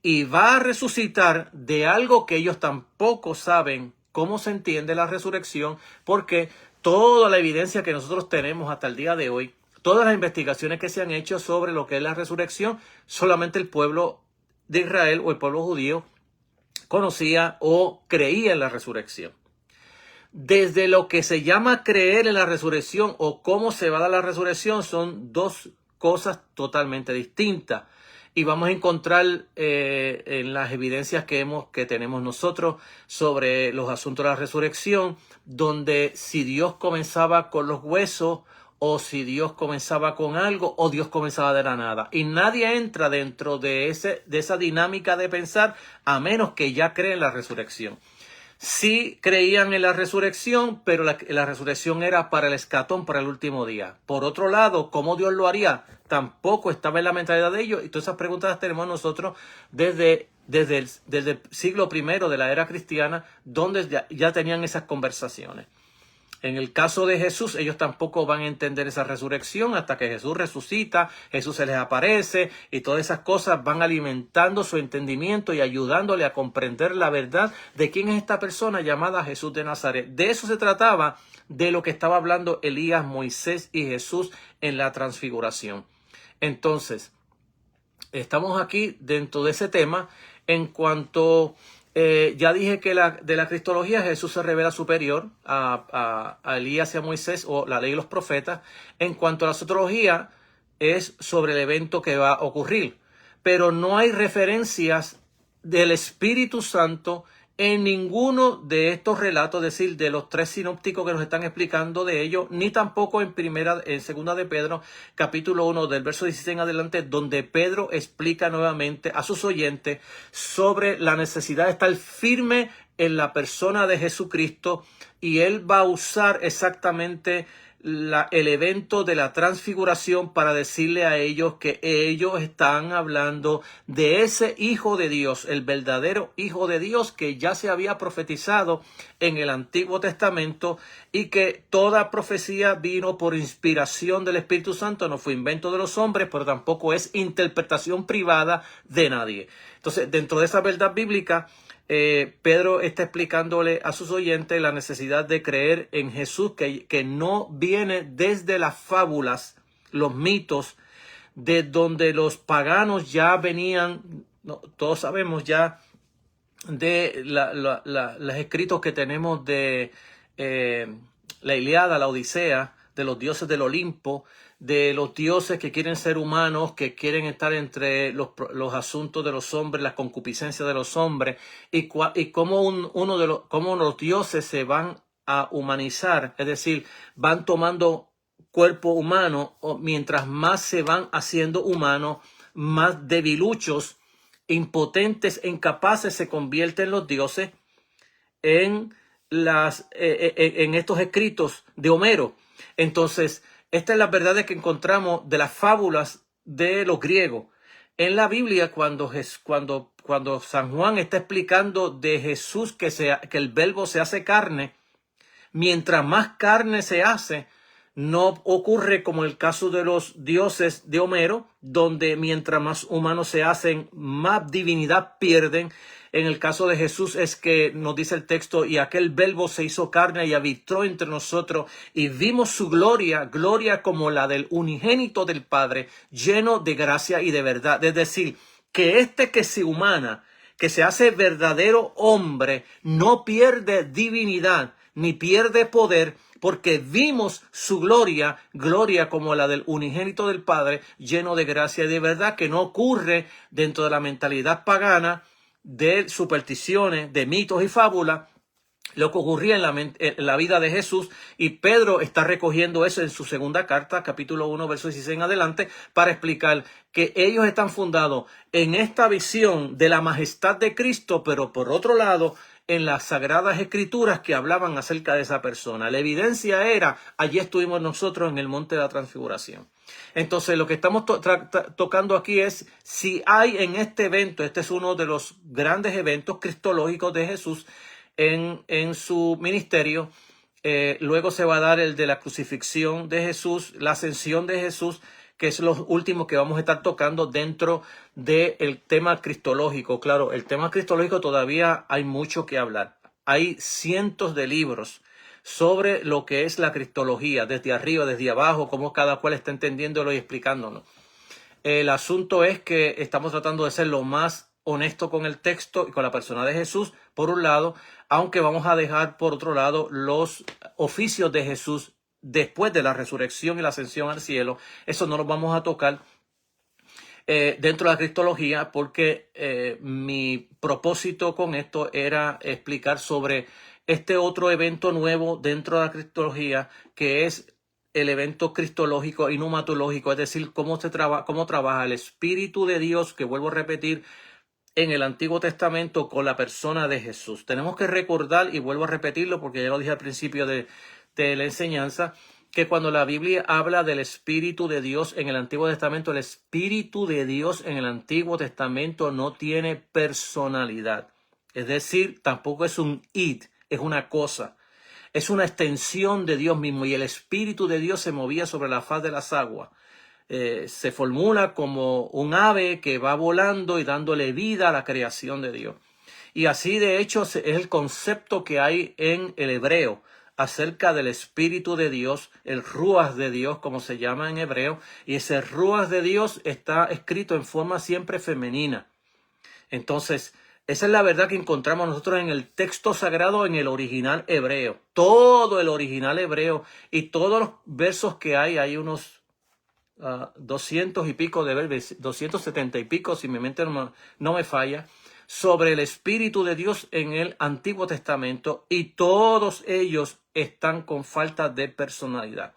Y va a resucitar de algo que ellos tampoco saben cómo se entiende la resurrección, porque toda la evidencia que nosotros tenemos hasta el día de hoy, todas las investigaciones que se han hecho sobre lo que es la resurrección, solamente el pueblo de Israel o el pueblo judío conocía o creía en la resurrección. Desde lo que se llama creer en la resurrección o cómo se va a dar la resurrección son dos cosas totalmente distintas. Y vamos a encontrar en las evidencias que tenemos nosotros sobre los asuntos de la resurrección, donde si Dios comenzaba con los huesos o si Dios comenzaba con algo o Dios comenzaba de la nada. Y nadie entra dentro de esa dinámica de pensar a menos que ya cree en la resurrección. Sí creían en la resurrección, pero la resurrección era para el escatón, para el último día. Por otro lado, ¿cómo Dios lo haría? Tampoco estaba en la mentalidad de ellos. Y todas esas preguntas las tenemos nosotros desde el siglo I de la era cristiana, donde ya tenían esas conversaciones. En el caso de Jesús, ellos tampoco van a entender esa resurrección hasta que Jesús resucita, Jesús se les aparece y todas esas cosas van alimentando su entendimiento y ayudándole a comprender la verdad de quién es esta persona llamada Jesús de Nazaret. De eso se trataba, de lo que estaba hablando Elías, Moisés y Jesús en la transfiguración. Entonces, estamos aquí dentro de ese tema en cuanto... ya dije que de la cristología Jesús se revela superior a Elías y a Moisés, o la ley y los profetas. En cuanto a la soterología, es sobre el evento que va a ocurrir. Pero no hay referencias del Espíritu Santo en ninguno de estos relatos, es decir, de los tres sinópticos que nos están explicando de ello, ni tampoco en segunda de Pedro, capítulo 1, del verso 16 en adelante, donde Pedro explica nuevamente a sus oyentes sobre la necesidad de estar firme en la persona de Jesucristo, y él va a usar exactamente el evento de la transfiguración para decirle a ellos que ellos están hablando de ese Hijo de Dios, el verdadero Hijo de Dios que ya se había profetizado en el Antiguo Testamento, y que toda profecía vino por inspiración del Espíritu Santo, no fue invento de los hombres, pero tampoco es interpretación privada de nadie. Entonces, dentro de esa verdad bíblica, Pedro está explicándole a sus oyentes la necesidad de creer en Jesús, que no viene desde las fábulas, los mitos, de donde los paganos ya venían, todos sabemos ya de los escritos que tenemos de la Ilíada, la Odisea, de los dioses del Olimpo, de los dioses que quieren ser humanos, que quieren estar entre los asuntos de los hombres, las concupiscencias de los hombres, y cómo cómo los dioses se van a humanizar, es decir, van tomando cuerpo humano, mientras más se van haciendo humanos, más debiluchos, impotentes, incapaces se convierten los dioses en estos escritos de Homero. Entonces, esta es la verdad que encontramos de las fábulas de los griegos. en la Biblia, cuando San Juan está explicando de Jesús que el verbo se hace carne, mientras más carne se hace, no ocurre como el caso de los dioses de Homero, donde mientras más humanos se hacen, más divinidad pierden. En el caso de Jesús es que nos dice el texto, y aquel verbo se hizo carne y habitó entre nosotros, y vimos su gloria, gloria como la del unigénito del Padre, lleno de gracia y de verdad. Es decir, que que se humana, que se hace verdadero hombre, no pierde divinidad, ni pierde poder, porque vimos su gloria, gloria como la del unigénito del Padre, lleno de gracia y de verdad, que no ocurre dentro de la mentalidad pagana, de supersticiones, de mitos y fábulas, lo que ocurría en la vida de Jesús. Y Pedro está recogiendo eso en su segunda carta, capítulo 1, verso 16 en adelante, para explicar que ellos están fundados en esta visión de la majestad de Cristo, pero por otro lado, en las sagradas escrituras que hablaban acerca de esa persona. La evidencia era, allí estuvimos nosotros en el monte de la transfiguración. Entonces, lo que estamos tocando aquí es si hay en este evento, este es uno de los grandes eventos cristológicos de Jesús en su ministerio. Luego se va a dar el de la crucifixión de Jesús, la ascensión de Jesús, que es lo último que vamos a estar tocando dentro del tema cristológico. Claro, el tema cristológico todavía hay mucho que hablar. Hay cientos de libros sobre lo que es la cristología, desde arriba, desde abajo, cómo cada cual está entendiéndolo y explicándolo. El asunto es que estamos tratando de ser lo más honesto con el texto y con la persona de Jesús, por un lado, aunque vamos a dejar por otro lado los oficios de Jesús después de la resurrección y la ascensión al cielo. Eso no lo vamos a tocar dentro de la cristología, porque mi propósito con esto era explicar sobre este otro evento nuevo dentro de la cristología, que es el evento cristológico y neumatológico, es decir, cómo trabaja el Espíritu de Dios, que vuelvo a repetir, en el Antiguo Testamento con la persona de Jesús. Tenemos que recordar, y vuelvo a repetirlo porque ya lo dije al principio de la enseñanza, que cuando la Biblia habla del Espíritu de Dios en el Antiguo Testamento, el Espíritu de Dios en el Antiguo Testamento no tiene personalidad. Es decir, tampoco es un id, es una cosa. Es una extensión de Dios mismo, y el Espíritu de Dios se movía sobre la faz de las aguas. Se formula como un ave que va volando y dándole vida a la creación de Dios. Y así de hecho es el concepto que hay en el hebreo acerca del Espíritu de Dios, el Ruach de Dios, como se llama en hebreo, y ese Ruach de Dios está escrito en forma siempre femenina. Entonces, esa es la verdad que encontramos nosotros en el texto sagrado, en el original hebreo. Todo el original hebreo y todos los versos que hay unos 200 y pico de verbos, 270 y pico, si mi mente no me falla, sobre el Espíritu de Dios en el Antiguo Testamento, y todos ellos están con falta de personalidad.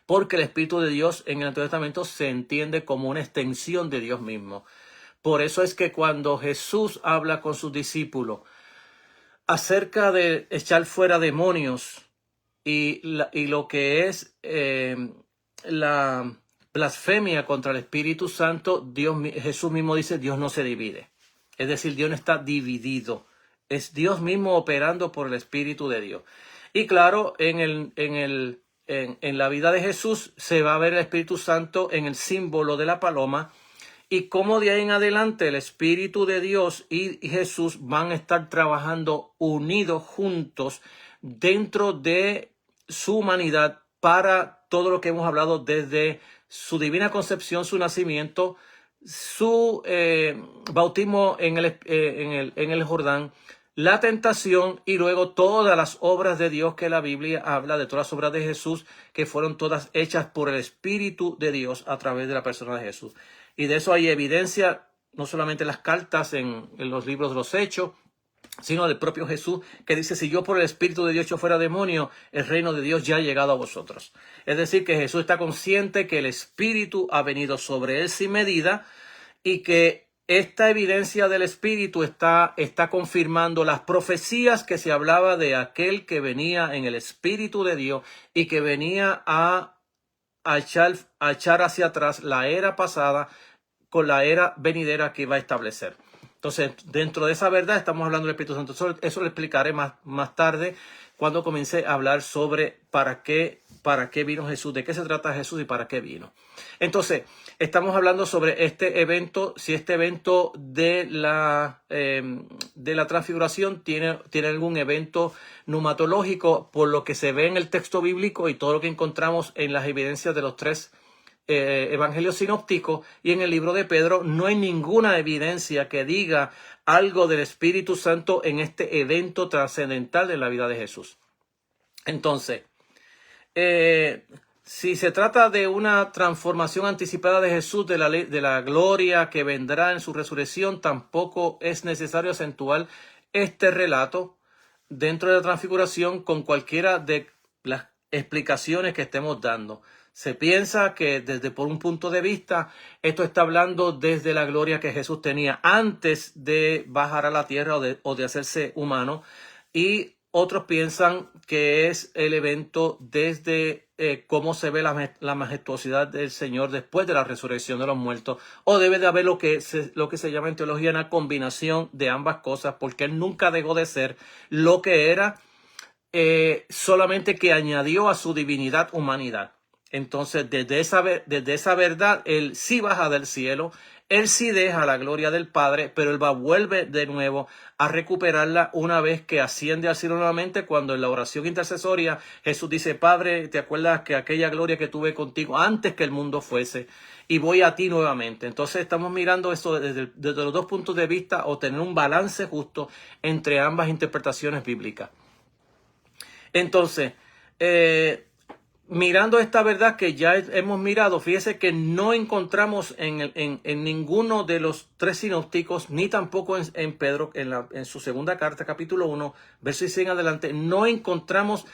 Porque el Espíritu de Dios en el Antiguo Testamento se entiende como una extensión de Dios mismo. Por eso es que cuando Jesús habla con sus discípulos acerca de echar fuera demonios y lo que es la blasfemia contra el Espíritu Santo, Jesús mismo dice, Dios no se divide. Es decir, Dios no está dividido. Es Dios mismo operando por el Espíritu de Dios. Y claro, en la vida de Jesús se va a ver el Espíritu Santo en el símbolo de la paloma, y cómo de ahí en adelante el Espíritu de Dios y Jesús van a estar trabajando unidos juntos dentro de su humanidad para todo lo que hemos hablado desde su divina concepción, su nacimiento, su bautismo en el Jordán, la tentación, y luego todas las obras de Dios que la Biblia habla, de todas las obras de Jesús, que fueron todas hechas por el Espíritu de Dios a través de la persona de Jesús. Y de eso hay evidencia, no solamente en las cartas, en los libros de los Hechos, sino del propio Jesús, que dice, si yo por el Espíritu de Dios echo fuera demonio, el reino de Dios ya ha llegado a vosotros. Es decir, que Jesús está consciente que el Espíritu ha venido sobre él sin medida, y que esta evidencia del Espíritu está confirmando las profecías que se hablaba de aquel que venía en el Espíritu de Dios y que venía a echar hacia atrás la era pasada, con la era venidera que va a establecer. Entonces, dentro de esa verdad estamos hablando del Espíritu Santo. Eso lo explicaré más tarde cuando comience a hablar sobre para qué vino Jesús, de qué se trata Jesús y para qué vino. Entonces, estamos hablando sobre este evento, si este evento de la transfiguración tiene algún evento numatológico, por lo que se ve en el texto bíblico y todo lo que encontramos en las evidencias de los tres evangelios sinópticos y en el libro de Pedro, no hay ninguna evidencia que diga algo del Espíritu Santo en este evento trascendental de la vida de Jesús. Entonces, si se trata de una transformación anticipada de Jesús, de la gloria que vendrá en su resurrección, tampoco es necesario acentuar este relato dentro de la transfiguración con cualquiera de las explicaciones que estemos dando. Se piensa que por un punto de vista, esto está hablando desde la gloria que Jesús tenía antes de bajar a la tierra o de hacerse humano. Y otros piensan que es el evento desde cómo se ve la majestuosidad del Señor después de la resurrección de los muertos. O debe de haber lo que se llama en teología una combinación de ambas cosas, porque Él nunca dejó de ser lo que era, solamente que añadió a su divinidad humanidad. Entonces, desde esa verdad, Él sí baja del cielo, Él sí deja la gloria del Padre, pero Él vuelve de nuevo a recuperarla una vez que asciende al cielo nuevamente, cuando en la oración intercesoria Jesús dice: Padre, ¿te acuerdas que aquella gloria que tuve contigo antes que el mundo fuese? Y voy a ti nuevamente. Entonces estamos mirando esto desde los dos puntos de vista, o tener un balance justo entre ambas interpretaciones bíblicas. Entonces, mirando esta verdad que ya hemos mirado, fíjese que no encontramos en ninguno de los tres sinópticos, ni tampoco en Pedro, en su segunda carta, capítulo 1, verso 6 en adelante, no encontramos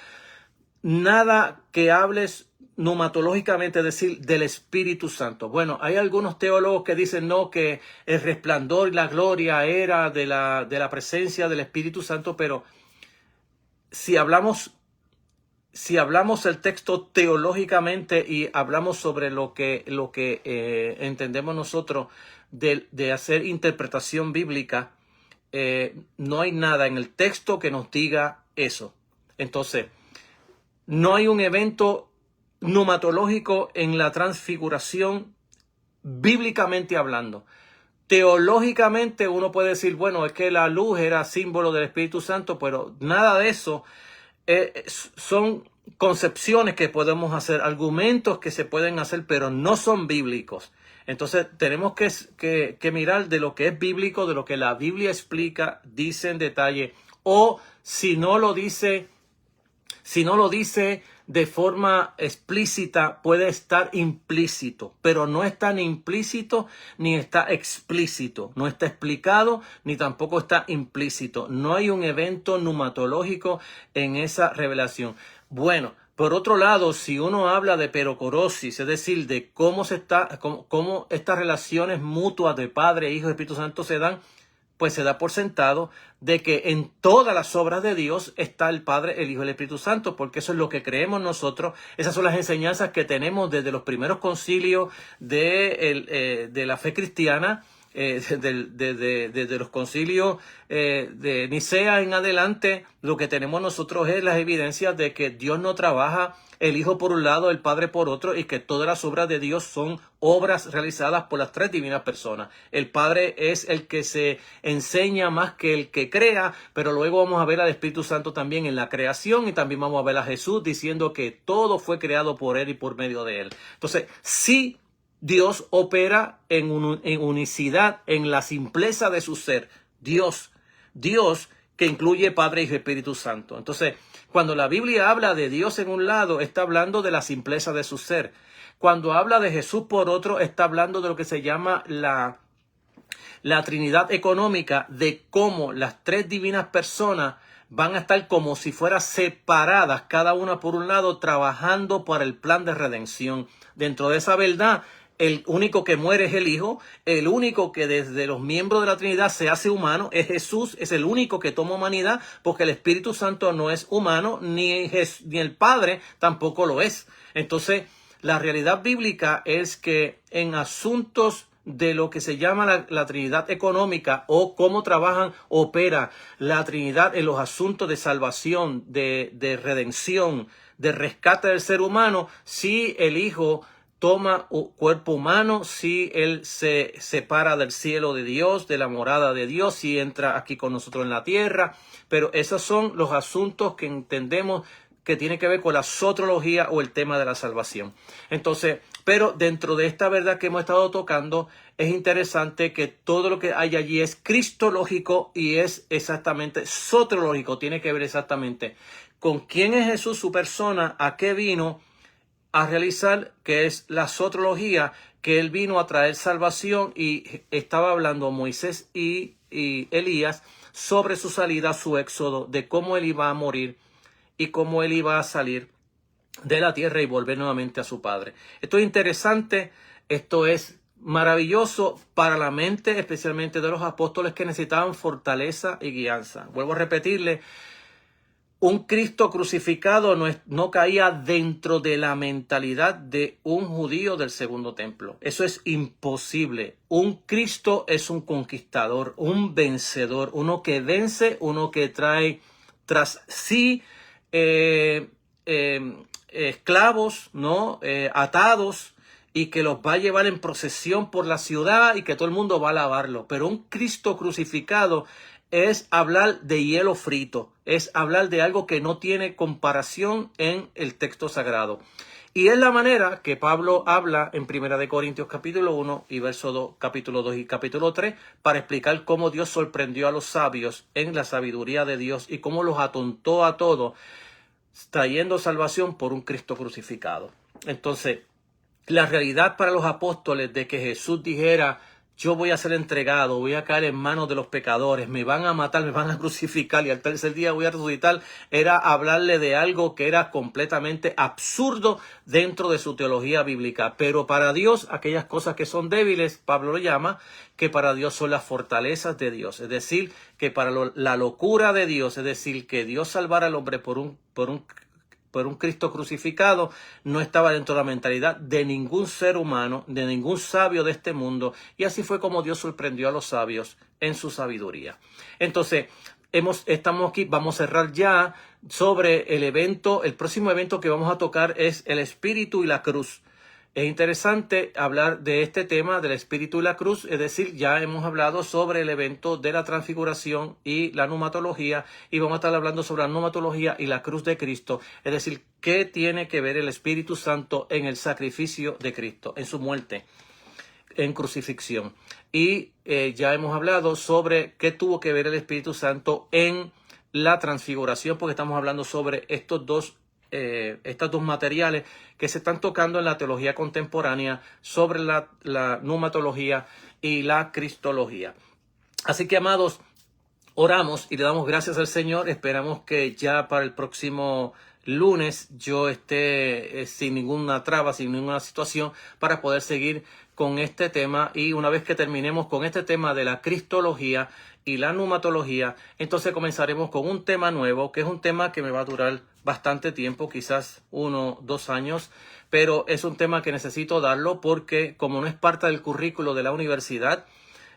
nada que hables numatológicamente, es decir, del Espíritu Santo. Bueno, hay algunos teólogos que dicen no, que el resplandor y la gloria era de la presencia del Espíritu Santo, pero si hablamos el texto teológicamente y hablamos sobre lo que entendemos nosotros de hacer interpretación bíblica, no hay nada en el texto que nos diga eso. Entonces, no hay un evento numatológico en la transfiguración bíblicamente hablando. Teológicamente uno puede decir, bueno, es que la luz era símbolo del Espíritu Santo, pero nada de eso. Son concepciones que podemos hacer, argumentos que se pueden hacer, pero no son bíblicos. Entonces tenemos que mirar de lo que es bíblico, de lo que la Biblia explica, dice en detalle, o si no lo dice de forma explícita, puede estar implícito, pero no está ni implícito ni está explícito, no está explicado ni tampoco está implícito. No hay un evento numatológico en esa revelación. Bueno, por otro lado, si uno habla de perocorosis, es decir, de cómo estas relaciones mutuas de Padre, Hijo y Espíritu Santo se dan, pues se da por sentado de que en todas las obras de Dios está el Padre, el Hijo y el Espíritu Santo, porque eso es lo que creemos nosotros. Esas son las enseñanzas que tenemos desde los concilios de la fe cristiana, desde los concilios de Nicea en adelante. Lo que tenemos nosotros es las evidencias de que Dios no trabaja, el Hijo por un lado, el Padre por otro, y que todas las obras de Dios son obras realizadas por las tres divinas personas. El Padre es el que se enseña más que el que crea, pero luego vamos a ver al Espíritu Santo también en la creación, y también vamos a ver a Jesús diciendo que todo fue creado por Él y por medio de Él. Entonces, sí, Dios opera en unicidad, en la simpleza de su ser. Dios que incluye Padre, Hijo y Espíritu Santo. Entonces, cuando la Biblia habla de Dios en un lado, está hablando de la simpleza de su ser. Cuando habla de Jesús por otro, está hablando de lo que se llama la Trinidad económica, de cómo las tres divinas personas van a estar como si fueran separadas, cada una por un lado, trabajando para el plan de redención. Dentro de esa verdad, el único que muere es el Hijo, el único que desde los miembros de la Trinidad se hace humano es Jesús, es el único que toma humanidad, porque el Espíritu Santo no es humano, ni el Padre tampoco lo es. Entonces, la realidad bíblica es que en asuntos de lo que se llama la Trinidad económica o cómo opera la Trinidad en los asuntos de salvación, de redención, de rescate del ser humano, si el Hijo toma cuerpo humano, si Él se separa del cielo de Dios, de la morada de Dios, si entra aquí con nosotros en la tierra. Pero esos son los asuntos que entendemos que tiene que ver con la soteriología o el tema de la salvación. Entonces, pero dentro de esta verdad que hemos estado tocando, es interesante que todo lo que hay allí es cristológico y es exactamente soteriológico. Tiene que ver exactamente con quién es Jesús, su persona, a qué vino a realizar, que es la soteriología, que Él vino a traer salvación, y estaba hablando Moisés y Elías sobre su salida, su éxodo, de cómo Él iba a morir y cómo Él iba a salir de la tierra y volver nuevamente a su Padre. Esto es interesante, esto es maravilloso para la mente, especialmente de los apóstoles que necesitaban fortaleza y guianza. Vuelvo a repetirle, un Cristo crucificado no caía dentro de la mentalidad de un judío del segundo templo. Eso es imposible. Un Cristo es un conquistador, un vencedor, uno que vence, uno que trae tras sí esclavos, ¿no? Atados, y que los va a llevar en procesión por la ciudad y que todo el mundo va a alabarlo. Pero un Cristo crucificado es hablar de hielo frito, es hablar de algo que no tiene comparación en el texto sagrado. Y es la manera que Pablo habla en 1 Corintios capítulo 1 y verso 2, capítulo 2 y capítulo 3, para explicar cómo Dios sorprendió a los sabios en la sabiduría de Dios y cómo los atontó a todos, trayendo salvación por un Cristo crucificado. Entonces, la realidad para los apóstoles de que Jesús dijera: yo voy a ser entregado, voy a caer en manos de los pecadores, me van a matar, me van a crucificar y al tercer día voy a resucitar, era hablarle de algo que era completamente absurdo dentro de su teología bíblica. Pero para Dios, aquellas cosas que son débiles, Pablo lo llama, que para Dios son las fortalezas de Dios. Es decir, que para la locura de Dios, es decir, que Dios salvara al hombre por un Cristo crucificado, no estaba dentro de la mentalidad de ningún ser humano, de ningún sabio de este mundo, y así fue como Dios sorprendió a los sabios en su sabiduría. Entonces, estamos aquí, vamos a cerrar ya sobre el evento. El próximo evento que vamos a tocar es el Espíritu y la cruz. Es interesante hablar de este tema del Espíritu y la cruz, es decir, ya hemos hablado sobre el evento de la transfiguración y la pneumatología, y vamos a estar hablando sobre la pneumatología y la cruz de Cristo, es decir, qué tiene que ver el Espíritu Santo en el sacrificio de Cristo, en su muerte, en crucifixión. Y ya hemos hablado sobre qué tuvo que ver el Espíritu Santo en la transfiguración, porque estamos hablando sobre estos dos materiales que se están tocando en la teología contemporánea sobre la pneumatología y la cristología. Así que, amados, oramos y le damos gracias al Señor. Esperamos que ya para el próximo lunes yo esté sin ninguna traba, sin ninguna situación, para poder seguir con este tema. Y una vez que terminemos con este tema de la cristología y la pneumatología, entonces comenzaremos con un tema nuevo, que es un tema que me va a durar bastante tiempo, quizás 1 o 2 años, pero es un tema que necesito darlo porque como no es parte del currículo de la universidad,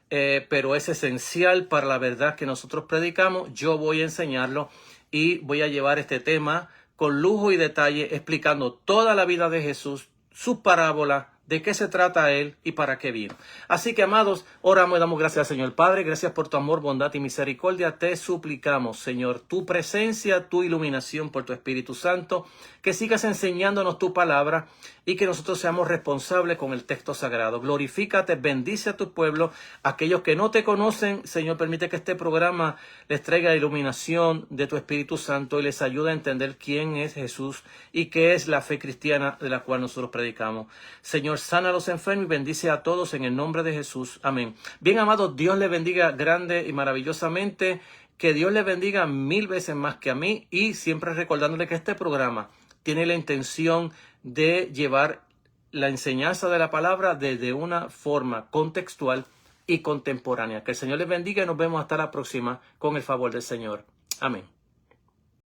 pero es esencial para la verdad que nosotros predicamos, yo voy a enseñarlo y voy a llevar este tema con lujo y detalle, explicando toda la vida de Jesús, sus parábolas, de qué se trata Él y para qué vino. Así que, amados, oramos y damos gracias al Señor. Padre, gracias por tu amor, bondad y misericordia. Te suplicamos, Señor, tu presencia, tu iluminación por tu Espíritu Santo, que sigas enseñándonos tu palabra y que nosotros seamos responsables con el texto sagrado. Glorifícate, bendice a tu pueblo. Aquellos que no te conocen, Señor, permite que este programa les traiga la iluminación de tu Espíritu Santo y les ayude a entender quién es Jesús y qué es la fe cristiana de la cual nosotros predicamos. Señor, sana a los enfermos y bendice a todos en el nombre de Jesús. Amén. Bien, amados, Dios les bendiga grande y maravillosamente. Que Dios les bendiga 1000 veces más que a mí, y siempre recordándole que este programa tiene la intención de llevar la enseñanza de la palabra desde una forma contextual y contemporánea. Que el Señor les bendiga y nos vemos hasta la próxima con el favor del Señor. Amén.